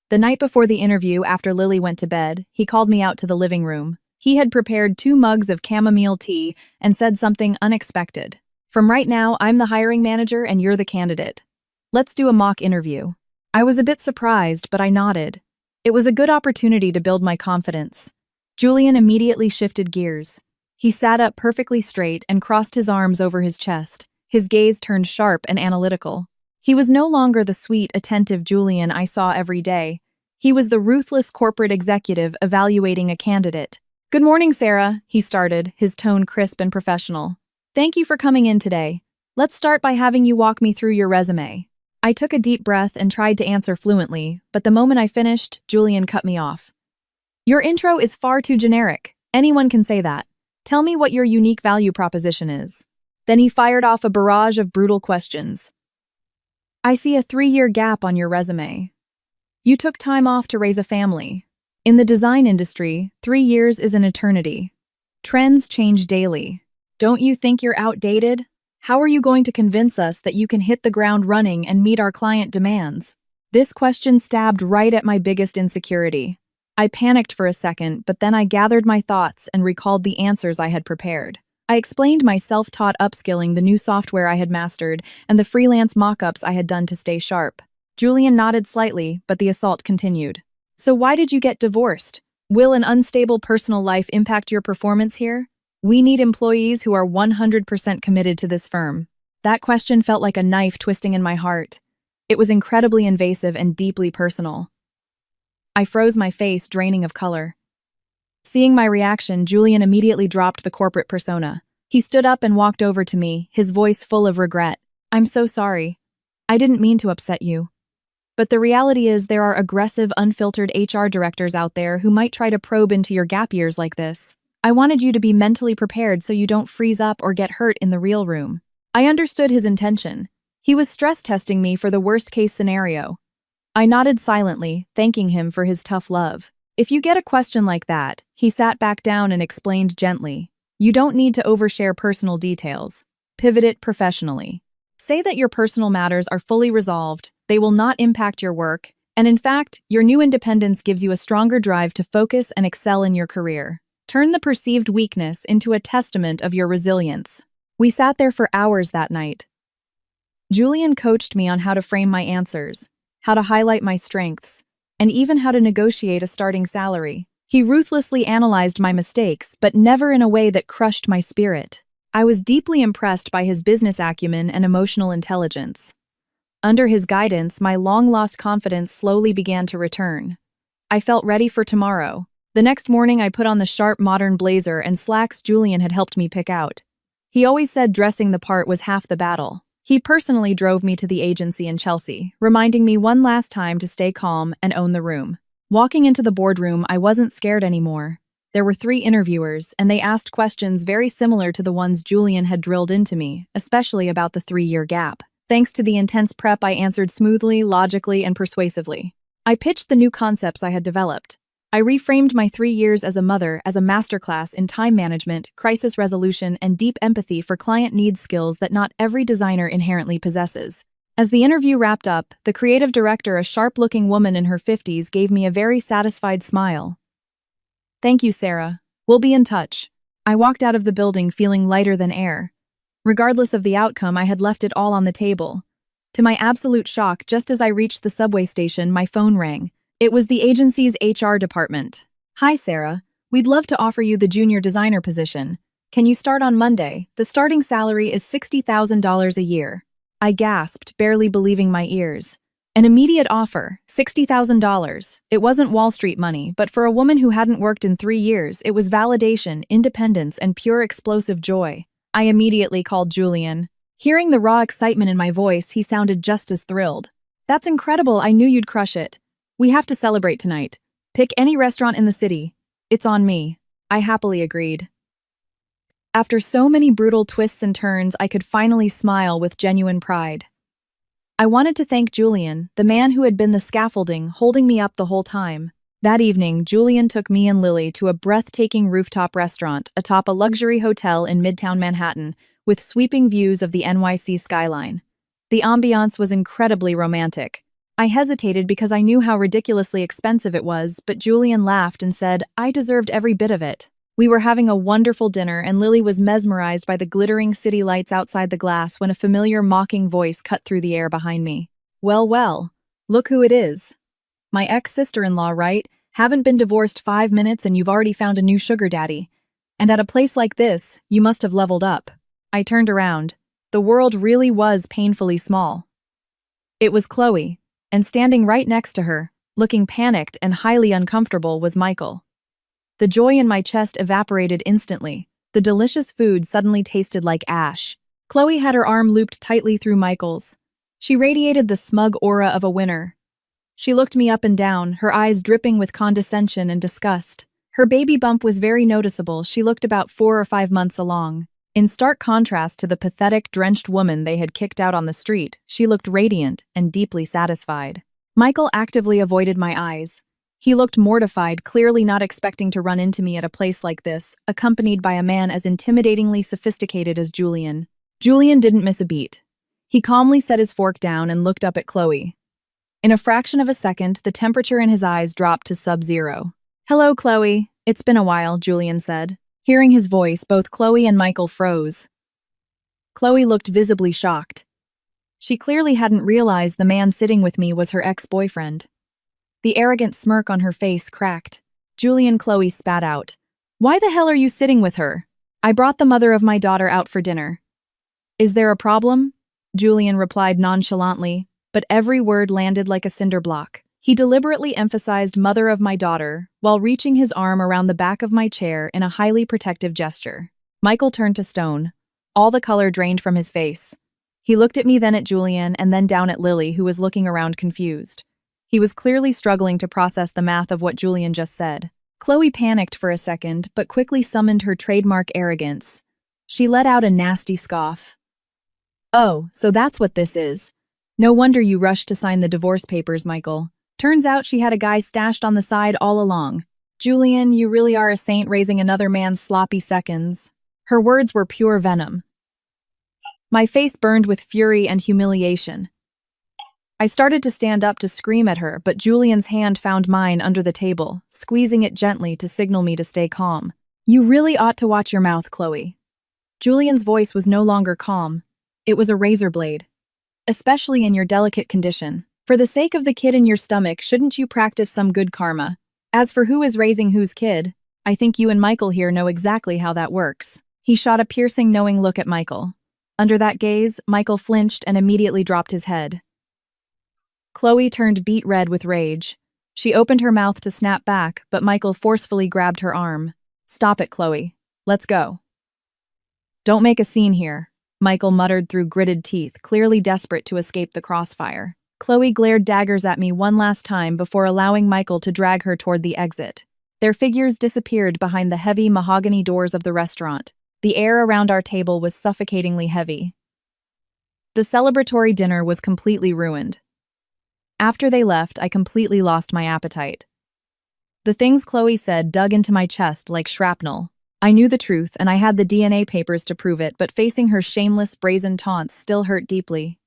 Speaker 1: The night before the interview, after Lily went to bed, he called me out to the living room. He had prepared 2 mugs of chamomile tea and said something unexpected. From right now, I'm the hiring manager and you're the candidate. Let's do a mock interview. I was a bit surprised, but I nodded. It was a good opportunity to build my confidence. Julian immediately shifted gears. He sat up perfectly straight and crossed his arms over his chest. His gaze turned sharp and analytical. He was no longer the sweet, attentive Julian I saw every day. He was the ruthless corporate executive evaluating a candidate. Good morning, Sarah, he started, his tone crisp and professional. Thank you for coming in today. Let's start by having you walk me through your resume. I took a deep breath and tried to answer fluently, but the moment I finished, Julian cut me off. Your intro is far too generic. Anyone can say that. Tell me what your unique value proposition is. Then he fired off a barrage of brutal questions. I see a 3-year gap on your resume. You took time off to raise a family. In the design industry, 3 years is an eternity. Trends change daily. Don't you think you're outdated? How are you going to convince us that you can hit the ground running and meet our client demands? This question stabbed right at my biggest insecurity. I panicked for a second, but then I gathered my thoughts and recalled the answers I had prepared. I explained my self-taught upskilling, the new software I had mastered, and the freelance mock-ups I had done to stay sharp. Julian nodded slightly, but the assault continued. So why did you get divorced? Will an unstable personal life impact your performance here? We need employees who are 100% committed to this firm. That question felt like a knife twisting in my heart. It was incredibly invasive and deeply personal. I froze my face, draining of color. Seeing my reaction, Julian immediately dropped the corporate persona. He stood up and walked over to me, his voice full of regret. I'm so sorry. I didn't mean to upset you. But the reality is there are aggressive, unfiltered HR directors out there who might try to probe into your gap years like this. I wanted you to be mentally prepared so you don't freeze up or get hurt in the real room. I understood his intention. He was stress testing me for the worst-case scenario. I nodded silently, thanking him for his tough love. If you get a question like that, he sat back down and explained gently, you don't need to overshare personal details. Pivot it professionally. Say that your personal matters are fully resolved, they will not impact your work, and in fact, your new independence gives you a stronger drive to focus and excel in your career. Turn the perceived weakness into a testament of your resilience. We sat there for hours that night. Julian coached me on how to frame my answers, how to highlight my strengths, and even how to negotiate a starting salary. He ruthlessly analyzed my mistakes, but never in a way that crushed my spirit. I was deeply impressed by his business acumen and emotional intelligence. Under his guidance, my long-lost confidence slowly began to return. I felt ready for tomorrow. The next morning, I put on the sharp, modern blazer and slacks Julian had helped me pick out. He always said dressing the part was half the battle. He personally drove me to the agency in Chelsea, reminding me one last time to stay calm and own the room. Walking into the boardroom, I wasn't scared anymore. There were 3 interviewers, and they asked questions very similar to the ones Julian had drilled into me, especially about the 3-year gap. Thanks to the intense prep, I answered smoothly, logically, and persuasively. I pitched the new concepts I had developed. I reframed my 3 years as a mother as a masterclass in time management, crisis resolution, and deep empathy for client needs, skills that not every designer inherently possesses. As the interview wrapped up, the creative director, a sharp-looking woman in her 50s, gave me a very satisfied smile. "Thank you, Sarah. We'll be in touch." I walked out of the building feeling lighter than air. Regardless of the outcome, I had left it all on the table. To my absolute shock, just as I reached the subway station, my phone rang. It was the agency's HR department. "Hi, Sarah. We'd love to offer you the junior designer position. Can you start on Monday? The starting salary is $60,000 a year." I gasped, barely believing my ears. An immediate offer, $60,000. It wasn't Wall Street money, but for a woman who hadn't worked in 3 years, it was validation, independence, and pure explosive joy. I immediately called Julian. Hearing the raw excitement in my voice, he sounded just as thrilled. "That's incredible. I knew you'd crush it. We have to celebrate tonight. Pick any restaurant in the city. It's on me." I happily agreed. After so many brutal twists and turns, I could finally smile with genuine pride. I wanted to thank Julian, the man who had been the scaffolding holding me up the whole time. That evening, Julian took me and Lily to a breathtaking rooftop restaurant atop a luxury hotel in Midtown Manhattan with sweeping views of the NYC skyline. The ambiance was incredibly romantic. I hesitated because I knew how ridiculously expensive it was, but Julian laughed and said I deserved every bit of it. We were having a wonderful dinner, and Lily was mesmerized by the glittering city lights outside the glass when a familiar mocking voice cut through the air behind me. "Well, well, look who it is. My ex-sister-in-law, right? Haven't been divorced 5 minutes and you've already found a new sugar daddy. And at a place like this, you must have leveled up." I turned around. The world really was painfully small. It was Chloe, and standing right next to her, looking panicked and highly uncomfortable, was Michael. The joy in my chest evaporated instantly. The delicious food suddenly tasted like ash. Chloe had her arm looped tightly through Michael's. She radiated the smug aura of a winner. She looked me up and down, her eyes dripping with condescension and disgust. Her baby bump was very noticeable. She looked about 4 or 5 months along. In stark contrast to the pathetic, drenched woman they had kicked out on the street, she looked radiant and deeply satisfied. Michael actively avoided my eyes. He looked mortified, clearly not expecting to run into me at a place like this, accompanied by a man as intimidatingly sophisticated as Julian. Julian didn't miss a beat. He calmly set his fork down and looked up at Chloe. In a fraction of a second, the temperature in his eyes dropped to sub-zero. "Hello, Chloe. It's been a while," Julian said. Hearing his voice, both Chloe and Michael froze. Chloe looked visibly shocked. She clearly hadn't realized the man sitting with me was her ex-boyfriend. The arrogant smirk on her face cracked. Julian, Chloe spat out. "Why the hell are you sitting with her? I brought the mother of my daughter out for dinner." "Is there a problem?" Julian replied nonchalantly, but every word landed like a cinder block. He deliberately emphasized "mother of my daughter" while reaching his arm around the back of my chair in a highly protective gesture. Michael turned to stone. All the color drained from his face. He looked at me, then at Julian, and then down at Lily, who was looking around confused. He was clearly struggling to process the math of what Julian just said. Chloe panicked for a second, but quickly summoned her trademark arrogance. She let out a nasty scoff. "Oh, so that's what this is. No wonder you rushed to sign the divorce papers, Michael. Turns out she had a guy stashed on the side all along. Julian, you really are a saint raising another man's sloppy seconds." Her words were pure venom. My face burned with fury and humiliation. I started to stand up to scream at her, but Julian's hand found mine under the table, squeezing it gently to signal me to stay calm. "You really ought to watch your mouth, Chloe." Julian's voice was no longer calm. It was a razor blade. "Especially in your delicate condition. For the sake of the kid in your stomach, shouldn't you practice some good karma? As for who is raising whose kid, I think you and Michael here know exactly how that works." He shot a piercing, knowing look at Michael. Under that gaze, Michael flinched and immediately dropped his head. Chloe turned beet red with rage. She opened her mouth to snap back, but Michael forcefully grabbed her arm. "Stop it, Chloe. Let's go." "Don't make a scene here," Michael muttered through gritted teeth, clearly desperate to escape the crossfire. Chloe glared daggers at me one last time before allowing Michael to drag her toward the exit. Their figures disappeared behind the heavy mahogany doors of the restaurant. The air around our table was suffocatingly heavy. The celebratory dinner was completely ruined. After they left, I completely lost my appetite. The things Chloe said dug into my chest like shrapnel. I knew the truth, and I had the DNA papers to prove it, but facing her shameless, brazen taunts still hurt deeply.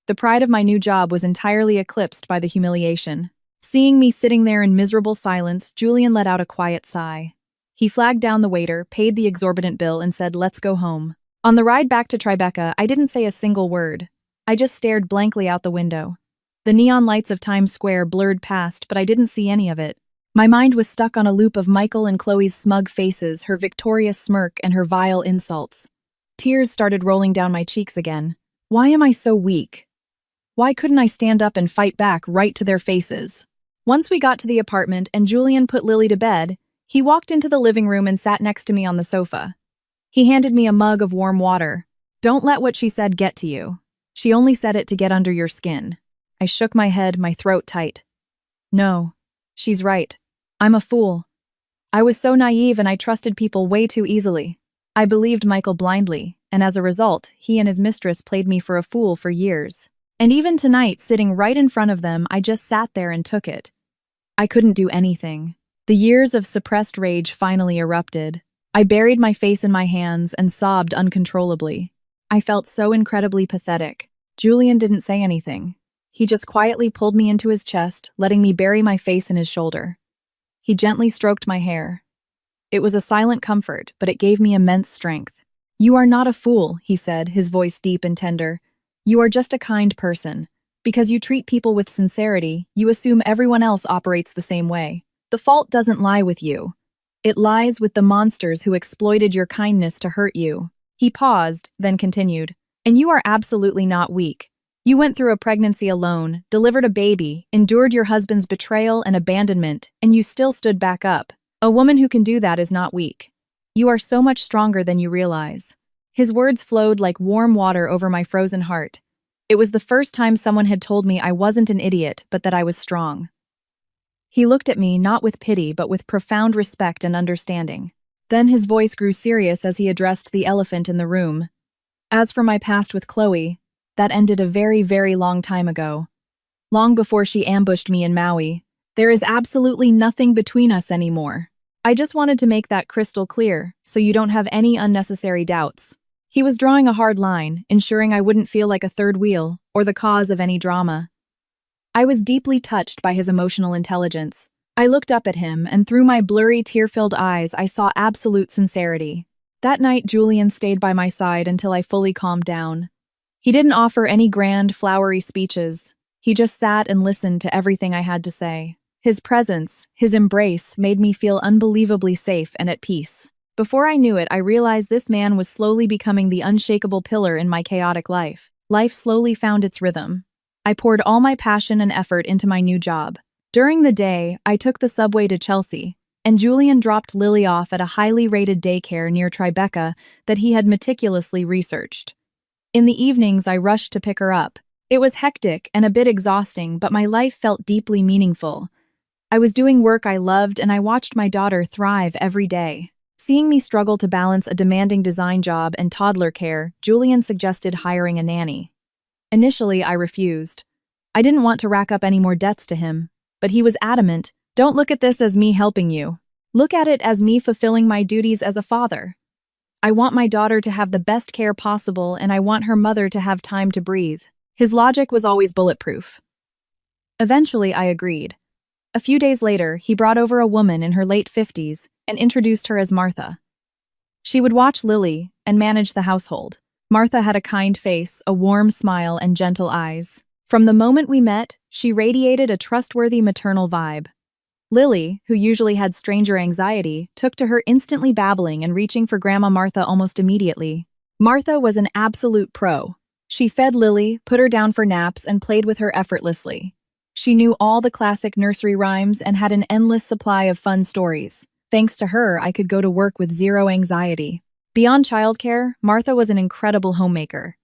Speaker 1: The pride of my new job was entirely eclipsed by the humiliation. Seeing me sitting there in miserable silence, Julian let out a quiet sigh. He flagged down the waiter, paid the exorbitant bill, and said, "Let's go home." On the ride back to Tribeca, I didn't say a single word. I just stared blankly out the window. The neon lights of Times Square blurred past, but I didn't see any of it. My mind was stuck on a loop of Michael and Chloe's smug faces, her victorious smirk, and her vile insults. Tears started rolling down my cheeks again. Why am I so weak? Why couldn't I stand up and fight back right to their faces? Once we got to the apartment and Julian put Lily to bed, he walked into the living room and sat next to me on the sofa. He handed me a mug of warm water. "Don't let what she said get to you. She only said it to get under your skin." I shook my head, my throat tight. No, she's right. I'm a fool. I was so naive and I trusted people way too easily. I believed Michael blindly, and as a result, he and his mistress played me for a fool for years. And even tonight, sitting right in front of them, I just sat there and took it. I couldn't do anything. The years of suppressed rage finally erupted. I buried my face in my hands and sobbed uncontrollably. I felt so incredibly pathetic. Julian didn't say anything. He just quietly pulled me into his chest, letting me bury my face in his shoulder. He gently stroked my hair. It was a silent comfort, but it gave me immense strength. "You are not a fool," he said, his voice deep and tender. "You are just a kind person. Because you treat people with sincerity, you assume everyone else operates the same way. The fault doesn't lie with you. It lies with the monsters who exploited your kindness to hurt you." He paused, then continued. "And you are absolutely not weak. You went through a pregnancy alone, delivered a baby, endured your husband's betrayal and abandonment, and you still stood back up. A woman who can do that is not weak. You are so much stronger than you realize." His words flowed like warm water over my frozen heart. It was the first time someone had told me I wasn't an idiot, but that I was strong. He looked at me not with pity, but with profound respect and understanding. Then his voice grew serious as he addressed the elephant in the room. "As for my past with Chloe, that ended a very, very long time ago. Long before she ambushed me in Maui. There is absolutely nothing between us anymore. I just wanted to make that crystal clear, so you don't have any unnecessary doubts." He was drawing a hard line, ensuring I wouldn't feel like a third wheel, or the cause of any drama. I was deeply touched by his emotional intelligence. I looked up at him, and through my blurry, tear-filled eyes, I saw absolute sincerity. That night, Julian stayed by my side until I fully calmed down. He didn't offer any grand, flowery speeches. He just sat and listened to everything I had to say. His presence, his embrace, made me feel unbelievably safe and at peace. Before I knew it, I realized this man was slowly becoming the unshakable pillar in my chaotic life. Life slowly found its rhythm. I poured all my passion and effort into my new job. During the day, I took the subway to Chelsea, and Julian dropped Lily off at a highly rated daycare near Tribeca that he had meticulously researched. In the evenings, I rushed to pick her up. It was hectic and a bit exhausting, but my life felt deeply meaningful. I was doing work I loved, and I watched my daughter thrive every day. Seeing me struggle to balance a demanding design job and toddler care, Julian suggested hiring a nanny. Initially, I refused. I didn't want to rack up any more debts to him, but he was adamant. "Don't look at this as me helping you. Look at it as me fulfilling my duties as a father. I want my daughter to have the best care possible, and I want her mother to have time to breathe." His logic was always bulletproof. Eventually, I agreed. A few days later, he brought over a woman in her late 50s and introduced her as Martha. She would watch Lily and manage the household. Martha had a kind face, a warm smile, and gentle eyes. From the moment we met, she radiated a trustworthy maternal vibe. Lily, who usually had stranger anxiety, took to her instantly babbling and reaching for Grandma Martha almost immediately. Martha was an absolute pro. She fed Lily, put her down for naps, and played with her effortlessly. She knew all the classic nursery rhymes and had an endless supply of fun stories. Thanks to her, I could go to work with zero anxiety. Beyond childcare, Martha was an incredible homemaker.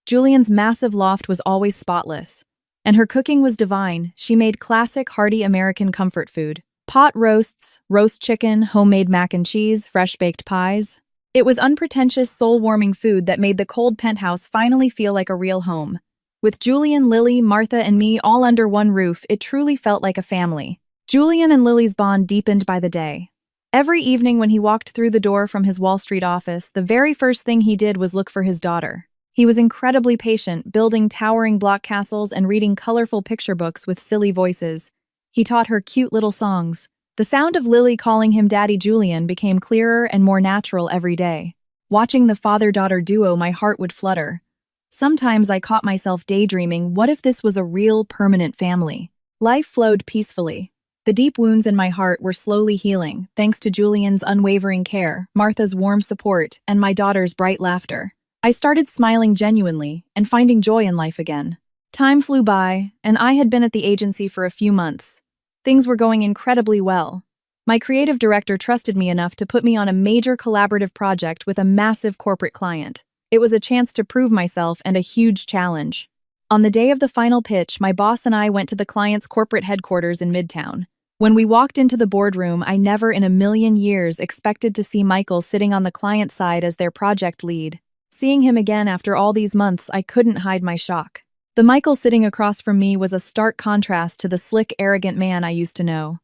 Speaker 1: Julian's massive loft was always spotless, and her cooking was divine. She made classic, hearty American comfort food. Pot roasts, roast chicken, homemade mac and cheese, fresh-baked pies. It was unpretentious, soul-warming food that made the cold penthouse finally feel like a real home. With Julian, Lily, Martha, and me all under one roof, it truly felt like a family. Julian and Lily's bond deepened by the day. Every evening when he walked through the door from his Wall Street office, the very first thing he did was look for his daughter. He was incredibly patient, building towering block castles and reading colorful picture books with silly voices. He taught her cute little songs. The sound of Lily calling him Daddy Julian became clearer and more natural every day. Watching the father-daughter duo, my heart would flutter. Sometimes I caught myself daydreaming, what if this was a real, permanent family? Life flowed peacefully. The deep wounds in my heart were slowly healing, thanks to Julian's unwavering care, Martha's warm support, and my daughter's bright laughter. I started smiling genuinely and finding joy in life again. Time flew by, and I had been at the agency for a few months. Things were going incredibly well. My creative director trusted me enough to put me on a major collaborative project with a massive corporate client. It was a chance to prove myself and a huge challenge. On the day of the final pitch, my boss and I went to the client's corporate headquarters in Midtown. When we walked into the boardroom, I never in a million years expected to see Michael sitting on the client side as their project lead. Seeing him again after all these months, I couldn't hide my shock. The Michael sitting across from me was a stark contrast to the slick, arrogant man I used to know.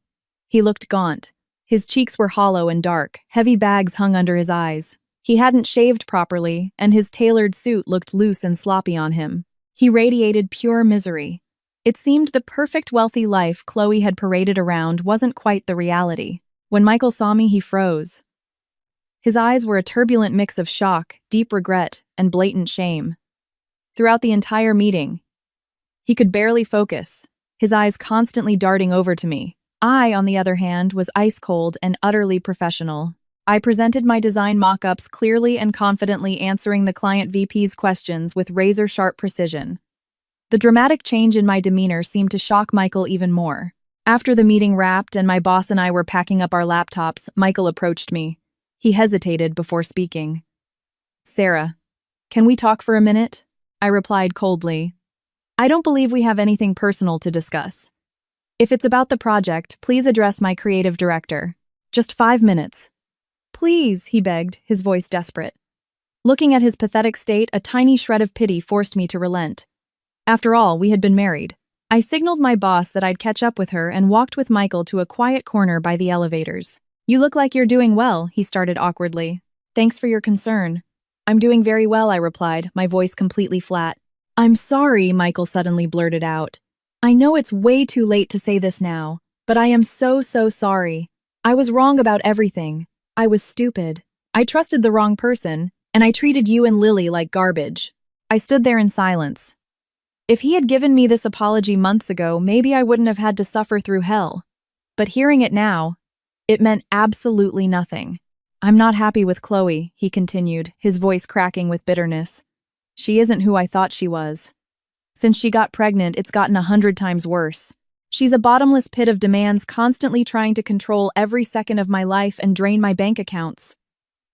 Speaker 1: He looked gaunt. His cheeks were hollow and dark, heavy bags hung under his eyes. He hadn't shaved properly, and his tailored suit looked loose and sloppy on him. He radiated pure misery. It seemed the perfect wealthy life Chloe had paraded around wasn't quite the reality. When Michael saw me, he froze. His eyes were a turbulent mix of shock, deep regret, and blatant shame. Throughout the entire meeting, he could barely focus, his eyes constantly darting over to me. I, on the other hand, was ice-cold and utterly professional. I presented my design mock-ups clearly and confidently, answering the client VP's questions with razor-sharp precision. The dramatic change in my demeanor seemed to shock Michael even more. After the meeting wrapped and my boss and I were packing up our laptops, Michael approached me. He hesitated before speaking. "Sarah, can we talk for a minute?" I replied coldly. "I don't believe we have anything personal to discuss. If it's about the project, please address my creative director. Just 5 minutes." "Please," he begged, his voice desperate. Looking at his pathetic state, a tiny shred of pity forced me to relent. After all, we had been married. I signaled my boss that I'd catch up with her and walked with Michael to a quiet corner by the elevators. "You look like you're doing well," he started awkwardly. "Thanks for your concern." "I'm doing very well," I replied, my voice completely flat. "I'm sorry," Michael suddenly blurted out. "I know it's way too late to say this now, but I am so sorry. I was wrong about everything. I was stupid. I trusted the wrong person, and I treated you and Lily like garbage." I stood there in silence. If he had given me this apology months ago, maybe I wouldn't have had to suffer through hell. But hearing it now, it meant absolutely nothing. "I'm not happy with Chloe," he continued, his voice cracking with bitterness. "She isn't who I thought she was. Since she got pregnant, it's gotten 100 times worse. She's a bottomless pit of demands, constantly trying to control every second of my life and drain my bank accounts.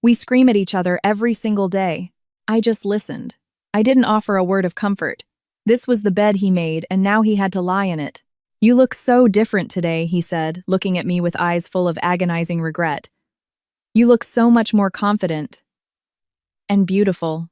Speaker 1: We scream at each other every single day." I just listened. I didn't offer a word of comfort. This was the bed he made, and now he had to lie in it. "You look so different today," he said, looking at me with eyes full of agonizing regret. "You look so much more confident and beautiful.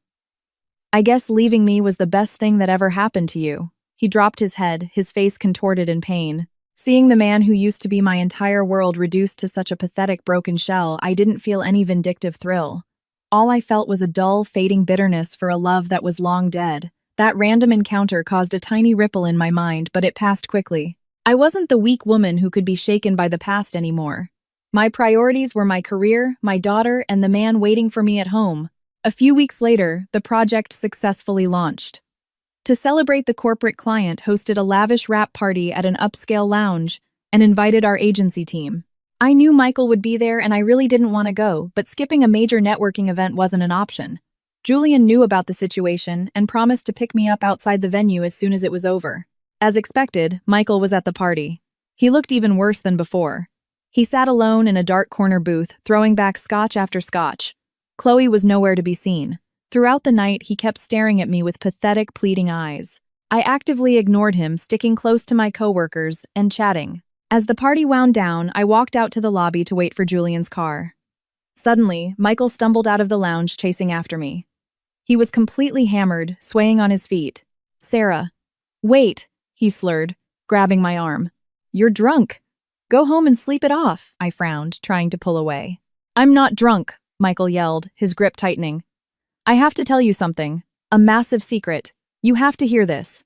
Speaker 1: I guess leaving me was the best thing that ever happened to you." He dropped his head, his face contorted in pain. Seeing the man who used to be my entire world reduced to such a pathetic broken shell, I didn't feel any vindictive thrill. All I felt was a dull, fading bitterness for a love that was long dead. That random encounter caused a tiny ripple in my mind, but it passed quickly. I wasn't the weak woman who could be shaken by the past anymore. My priorities were my career, my daughter, and the man waiting for me at home. A few weeks later, the project successfully launched. To celebrate, the corporate client hosted a lavish wrap party at an upscale lounge and invited our agency team. I knew Michael would be there and I really didn't want to go, but skipping a major networking event wasn't an option. Julian knew about the situation and promised to pick me up outside the venue as soon as it was over. As expected, Michael was at the party. He looked even worse than before. He sat alone in a dark corner booth, throwing back scotch after scotch. Chloe was nowhere to be seen. Throughout the night, he kept staring at me with pathetic, pleading eyes. I actively ignored him, sticking close to my coworkers and chatting. As the party wound down, I walked out to the lobby to wait for Julian's car. Suddenly, Michael stumbled out of the lounge, chasing after me. He was completely hammered, swaying on his feet. "Sarah, wait," he slurred, grabbing my arm. "You're drunk." Go home and sleep it off, I frowned, trying to pull away. I'm not drunk, Michael yelled, his grip tightening. I have to tell you something. A massive secret. You have to hear this.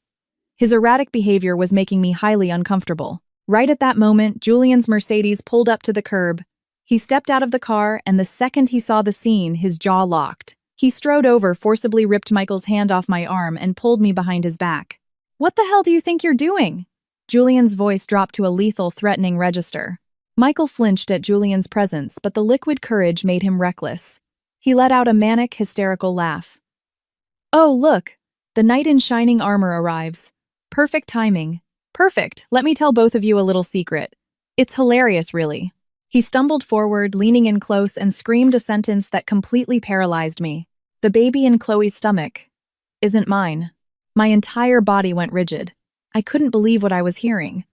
Speaker 1: His erratic behavior was making me highly uncomfortable. Right at that moment, Julian's Mercedes pulled up to the curb. He stepped out of the car, and the second he saw the scene, his jaw locked. He strode over, forcibly ripped Michael's hand off my arm, and pulled me behind his back. What the hell do you think you're doing? Julian's voice dropped to a lethal, threatening register. Michael flinched at Julian's presence, but the liquid courage made him reckless. He let out a manic, hysterical laugh. Oh, look! The knight in shining armor arrives. Perfect timing. Perfect. Let me tell both of you a little secret. It's hilarious, really. He stumbled forward, leaning in close, and screamed a sentence that completely paralyzed me. The baby in Chloe's stomach isn't mine. My entire body went rigid. I couldn't believe what I was hearing.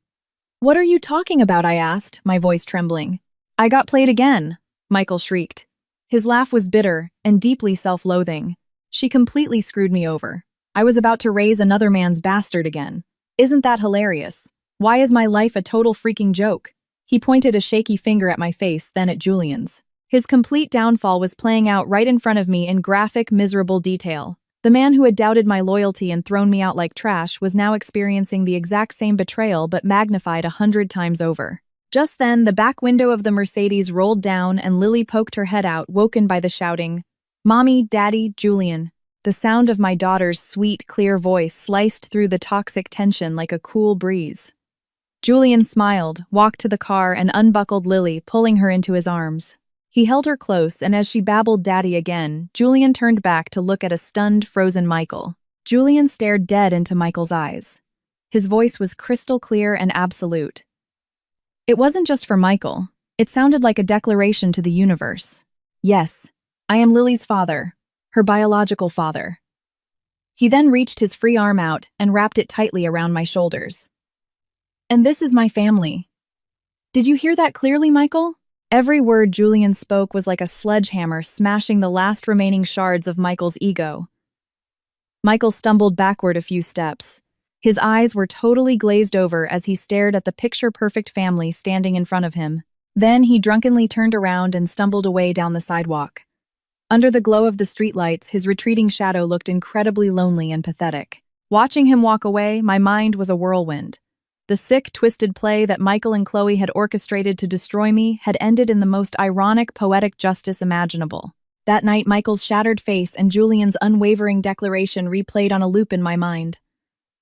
Speaker 1: What are you talking about? I asked, my voice trembling. I got played again, Michael shrieked. His laugh was bitter and deeply self-loathing. She completely screwed me over. I was about to raise another man's bastard again. Isn't that hilarious? Why is my life a total freaking joke? He pointed a shaky finger at my face, then at Julian's. His complete downfall was playing out right in front of me in graphic, miserable detail. The man who had doubted my loyalty and thrown me out like trash was now experiencing the exact same betrayal but magnified 100 times over. Just then, the back window of the Mercedes rolled down and Lily poked her head out, woken by the shouting, "Mommy, Daddy, Julian." The sound of my daughter's sweet, clear voice sliced through the toxic tension like a cool breeze. Julian smiled, walked to the car, and unbuckled Lily, pulling her into his arms. He held her close, and as she babbled Daddy again, Julian turned back to look at a stunned, frozen Michael. Julian stared dead into Michael's eyes. His voice was crystal clear and absolute. It wasn't just for Michael. It sounded like a declaration to the universe. Yes, I am Lily's father, her biological father. He then reached his free arm out and wrapped it tightly around my shoulders. And this is my family. Did you hear that clearly, Michael? Every word Julian spoke was like a sledgehammer smashing the last remaining shards of Michael's ego. Michael stumbled backward a few steps. His eyes were totally glazed over as he stared at the picture-perfect family standing in front of him. Then he drunkenly turned around and stumbled away down the sidewalk. Under the glow of the streetlights, his retreating shadow looked incredibly lonely and pathetic. Watching him walk away, my mind was a whirlwind. The sick, twisted play that Michael and Chloe had orchestrated to destroy me had ended in the most ironic, poetic justice imaginable. That night, Michael's shattered face and Julian's unwavering declaration replayed on a loop in my mind.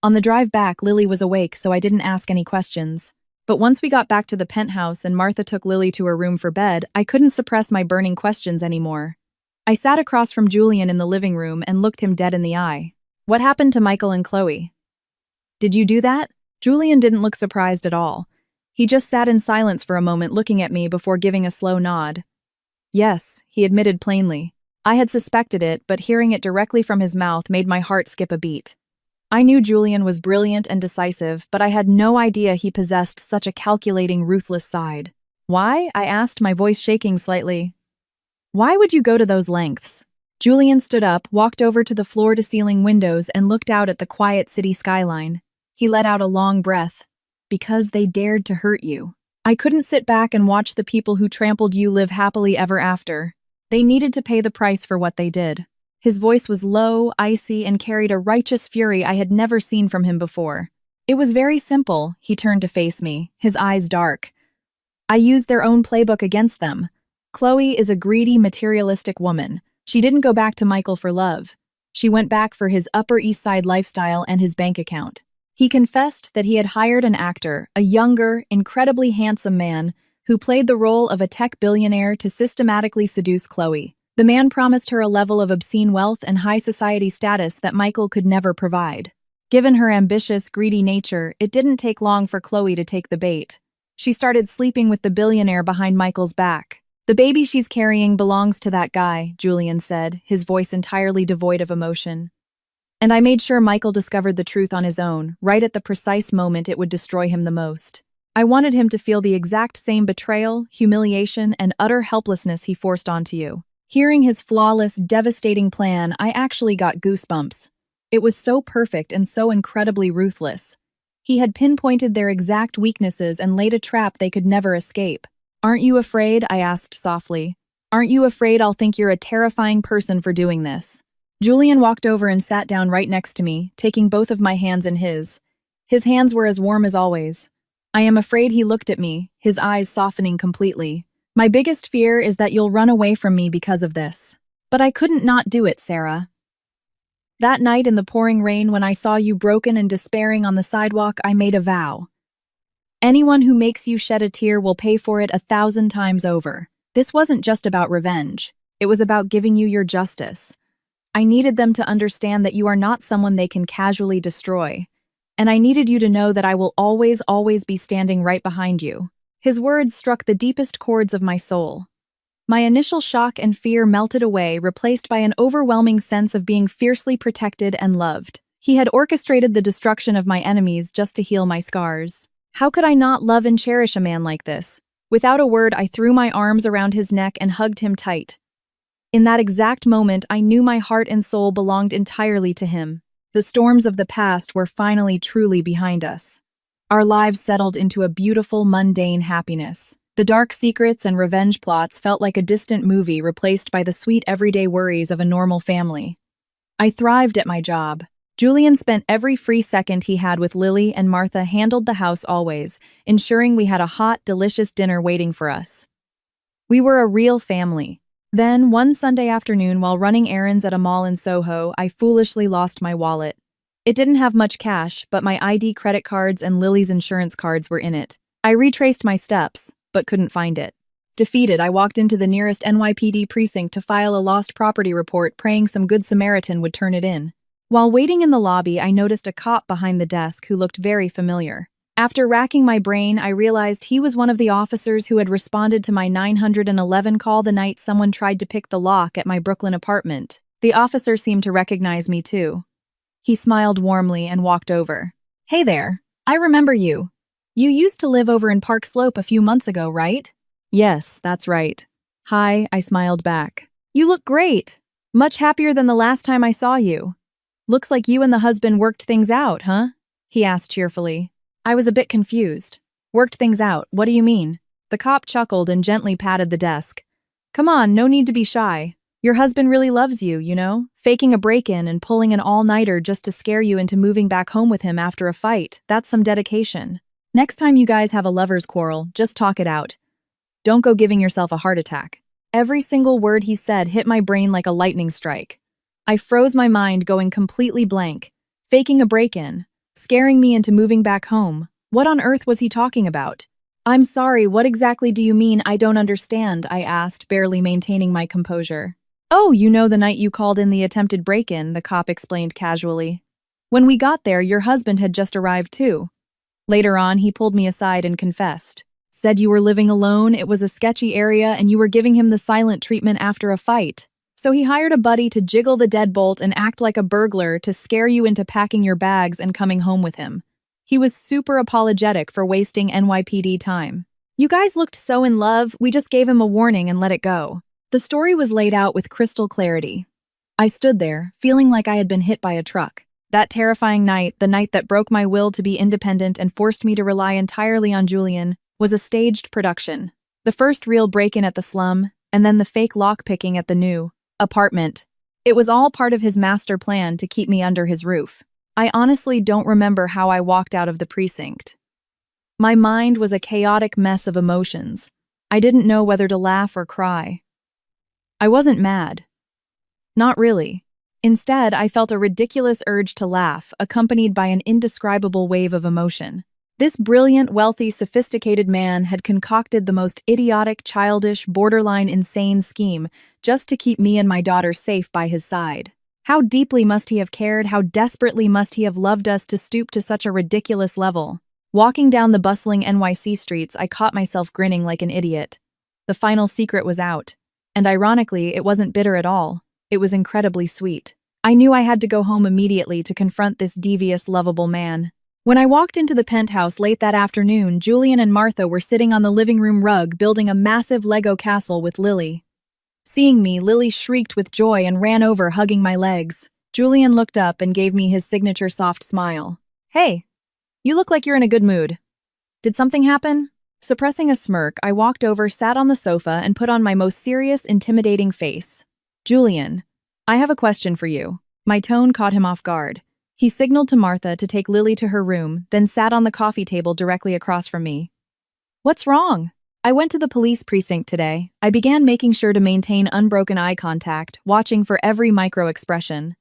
Speaker 1: On the drive back, Lily was awake, so I didn't ask any questions. But once we got back to the penthouse and Martha took Lily to her room for bed, I couldn't suppress my burning questions anymore. I sat across from Julian in the living room and looked him dead in the eye. What happened to Michael and Chloe? Did you do that? Julian didn't look surprised at all. He just sat in silence for a moment looking at me before giving a slow nod. Yes, he admitted plainly. I had suspected it, but hearing it directly from his mouth made my heart skip a beat. I knew Julian was brilliant and decisive, but I had no idea he possessed such a calculating, ruthless side. Why? I asked, my voice shaking slightly. Why would you go to those lengths? Julian stood up, walked over to the floor-to-ceiling windows, and looked out at the quiet city skyline. He let out a long breath. Because they dared to hurt you. I couldn't sit back and watch the people who trampled you live happily ever after. They needed to pay the price for what they did. His voice was low, icy, and carried a righteous fury I had never seen from him before. It was very simple. He turned to face me, his eyes dark. I used their own playbook against them. Chloe is a greedy, materialistic woman. She didn't go back to Michael for love. She went back for his Upper East Side lifestyle and his bank account. He confessed that he had hired an actor, a younger, incredibly handsome man, who played the role of a tech billionaire to systematically seduce Chloe. The man promised her a level of obscene wealth and high society status that Michael could never provide. Given her ambitious, greedy nature, it didn't take long for Chloe to take the bait. She started sleeping with the billionaire behind Michael's back. The baby she's carrying belongs to that guy, Julian said, his voice entirely devoid of emotion. And I made sure Michael discovered the truth on his own, right at the precise moment it would destroy him the most. I wanted him to feel the exact same betrayal, humiliation, and utter helplessness he forced onto you. Hearing his flawless, devastating plan, I actually got goosebumps. It was so perfect and so incredibly ruthless. He had pinpointed their exact weaknesses and laid a trap they could never escape. "Aren't you afraid?" I asked softly. "Aren't you afraid I'll think you're a terrifying person for doing this?" Julian walked over and sat down right next to me, taking both of my hands in his. His hands were as warm as always. I am afraid he looked at me, his eyes softening completely. "My biggest fear is that you'll run away from me because of this. But I couldn't not do it, Sarah. That night in the pouring rain when I saw you broken and despairing on the sidewalk, I made a vow. Anyone who makes you shed a tear will pay for it 1,000 times over. This wasn't just about revenge. It was about giving you your justice. I needed them to understand that you are not someone they can casually destroy. And I needed you to know that I will always, always be standing right behind you." His words struck the deepest chords of my soul. My initial shock and fear melted away, replaced by an overwhelming sense of being fiercely protected and loved. He had orchestrated the destruction of my enemies just to heal my scars. How could I not love and cherish a man like this? Without a word, I threw my arms around his neck and hugged him tight. In that exact moment, I knew my heart and soul belonged entirely to him. The storms of the past were finally truly behind us. Our lives settled into a beautiful, mundane happiness. The dark secrets and revenge plots felt like a distant movie replaced by the sweet everyday worries of a normal family. I thrived at my job. Julian spent every free second he had with Lily, and Martha handled the house always, ensuring we had a hot, delicious dinner waiting for us. We were a real family. Then, one Sunday afternoon while running errands at a mall in Soho, I foolishly lost my wallet. It didn't have much cash, but my ID, credit cards, and Lily's insurance cards were in it. I retraced my steps, but couldn't find it. Defeated, I walked into the nearest NYPD precinct to file a lost property report, praying some good Samaritan would turn it in. While waiting in the lobby, I noticed a cop behind the desk who looked very familiar. After racking my brain, I realized he was one of the officers who had responded to my 911 call the night someone tried to pick the lock at my Brooklyn apartment. The officer seemed to recognize me too. He smiled warmly and walked over. "Hey there, I remember you. You used to live over in Park Slope a few months ago, right?" "Yes, that's right." "Hi," I smiled back. "You look great. Much happier than the last time I saw you. Looks like you and the husband worked things out, huh?" he asked cheerfully. I was a bit confused. "Worked things out, what do you mean?" The cop chuckled and gently patted the desk. "Come on, no need to be shy. Your husband really loves you, you know? Faking a break-in and pulling an all-nighter just to scare you into moving back home with him after a fight. That's some dedication. Next time you guys have a lover's quarrel, just talk it out. Don't go giving yourself a heart attack." Every single word he said hit my brain like a lightning strike. I froze my mind, going completely blank. Faking a break-in. Scaring me into moving back home. What on earth was he talking about? "I'm sorry, what exactly do you mean? I don't understand," I asked, barely maintaining my composure. "Oh, you know the night you called in the attempted break-in," the cop explained casually. "When we got there, your husband had just arrived too." Later on, he pulled me aside and confessed. "Said you were living alone, it was a sketchy area, and you were giving him the silent treatment after a fight. So he hired a buddy to jiggle the deadbolt and act like a burglar to scare you into packing your bags and coming home with him. He was super apologetic for wasting NYPD time. You guys looked so in love, we just gave him a warning and let it go." The story was laid out with crystal clarity. I stood there, feeling like I had been hit by a truck. That terrifying night, the night that broke my will to be independent and forced me to rely entirely on Julian, was a staged production. The first real break-in at the slum, and then the fake lock-picking at the new apartment. It was all part of his master plan to keep me under his roof. I honestly don't remember how I walked out of the precinct. My mind was a chaotic mess of emotions. I didn't know whether to laugh or cry. I wasn't mad. Not really. Instead, I felt a ridiculous urge to laugh, accompanied by an indescribable wave of emotion. This brilliant, wealthy, sophisticated man had concocted the most idiotic, childish, borderline insane scheme just to keep me and my daughter safe by his side. How deeply must he have cared, how desperately must he have loved us to stoop to such a ridiculous level? Walking down the bustling NYC streets, I caught myself grinning like an idiot. The final secret was out. And ironically, it wasn't bitter at all. It was incredibly sweet. I knew I had to go home immediately to confront this devious, lovable man. When I walked into the penthouse late that afternoon, Julian and Martha were sitting on the living room rug building a massive Lego castle with Lily. Seeing me, Lily shrieked with joy and ran over, hugging my legs. Julian looked up and gave me his signature soft smile. "Hey, You look like you're in a good mood. Did something happen? Suppressing a smirk, I walked over, sat on the sofa, and put on my most serious, intimidating face. Julian, I have a question for you. My tone caught him off guard. He signaled to Martha to take Lily to her room, then sat on the coffee table directly across from me. What's wrong? I went to the police precinct today. I began making sure to maintain unbroken eye contact, watching for every micro-expression.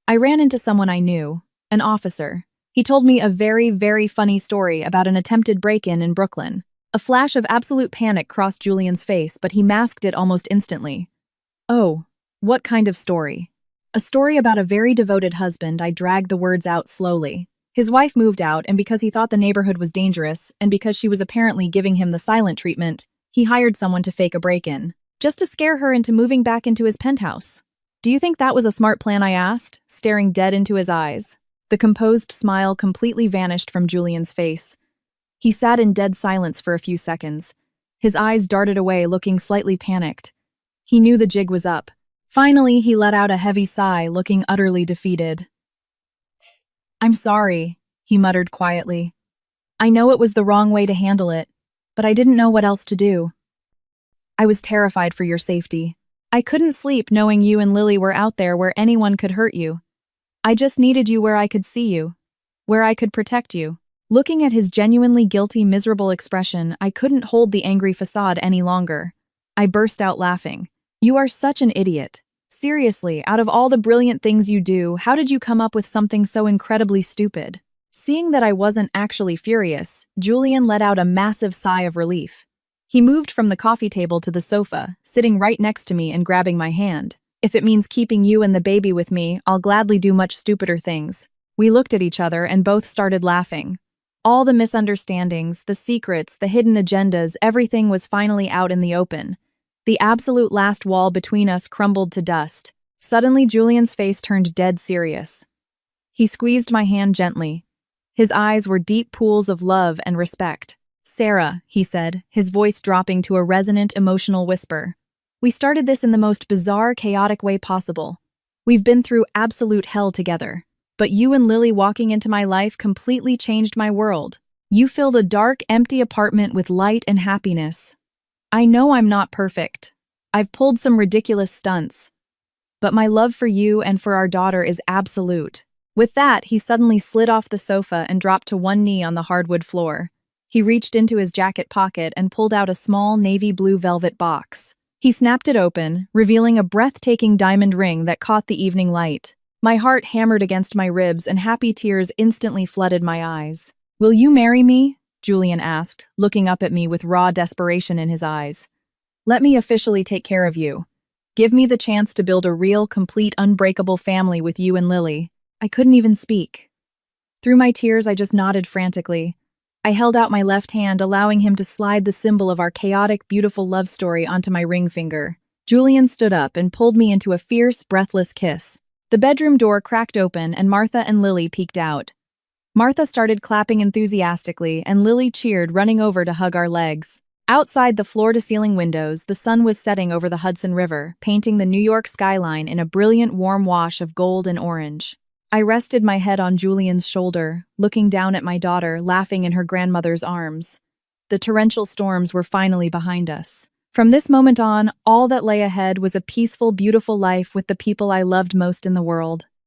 Speaker 1: I ran into someone I knew, an officer. He told me a very, very funny story about an attempted break-in in Brooklyn. A flash of absolute panic crossed Julian's face, but he masked it almost instantly. Oh, what kind of story? A story about a very devoted husband. I dragged the words out slowly. His wife moved out, and because he thought the neighborhood was dangerous, and because she was apparently giving him the silent treatment, he hired someone to fake a break-in, just to scare her into moving back into his penthouse. Do you think that was a smart plan? I asked, staring dead into his eyes. The composed smile completely vanished from Julian's face. He sat in dead silence for a few seconds. His eyes darted away, looking slightly panicked. He knew the jig was up. Finally, he let out a heavy sigh, looking utterly defeated. I'm sorry, he muttered quietly. I know it was the wrong way to handle it, but I didn't know what else to do. I was terrified for your safety. I couldn't sleep knowing you and Lily were out there where anyone could hurt you. I just needed you where I could see you, where I could protect you. Looking at his genuinely guilty, miserable expression, I couldn't hold the angry facade any longer. I burst out laughing. You are such an idiot. Seriously, out of all the brilliant things you do, how did you come up with something so incredibly stupid? Seeing that I wasn't actually furious, Julian let out a massive sigh of relief. He moved from the coffee table to the sofa, sitting right next to me and grabbing my hand. If it means keeping you and the baby with me, I'll gladly do much stupider things. We looked at each other and both started laughing. All the misunderstandings, the secrets, the hidden agendas, everything was finally out in the open. The absolute last wall between us crumbled to dust. Suddenly, Julian's face turned dead serious. He squeezed my hand gently. His eyes were deep pools of love and respect. Sarah, he said, his voice dropping to a resonant, emotional whisper. We started this in the most bizarre, chaotic way possible. We've been through absolute hell together. But you and Lily walking into my life completely changed my world. You filled a dark, empty apartment with light and happiness. I know I'm not perfect. I've pulled some ridiculous stunts. But my love for you and for our daughter is absolute. With that, he suddenly slid off the sofa and dropped to one knee on the hardwood floor. He reached into his jacket pocket and pulled out a small navy blue velvet box. He snapped it open, revealing a breathtaking diamond ring that caught the evening light. My heart hammered against my ribs and happy tears instantly flooded my eyes. Will you marry me? Julian asked, looking up at me with raw desperation in his eyes. Let me officially take care of you. Give me the chance to build a real, complete, unbreakable family with you and Lily. I couldn't even speak. Through my tears, I just nodded frantically. I held out my left hand, allowing him to slide the symbol of our chaotic, beautiful love story onto my ring finger. Julian stood up and pulled me into a fierce, breathless kiss. The bedroom door cracked open and Martha and Lily peeked out. Martha started clapping enthusiastically and Lily cheered, running over to hug our legs. Outside the floor-to-ceiling windows, the sun was setting over the Hudson River, painting the New York skyline in a brilliant warm wash of gold and orange. I rested my head on Julian's shoulder, looking down at my daughter, laughing in her grandmother's arms. The torrential storms were finally behind us. From this moment on, all that lay ahead was a peaceful, beautiful life with the people I loved most in the world.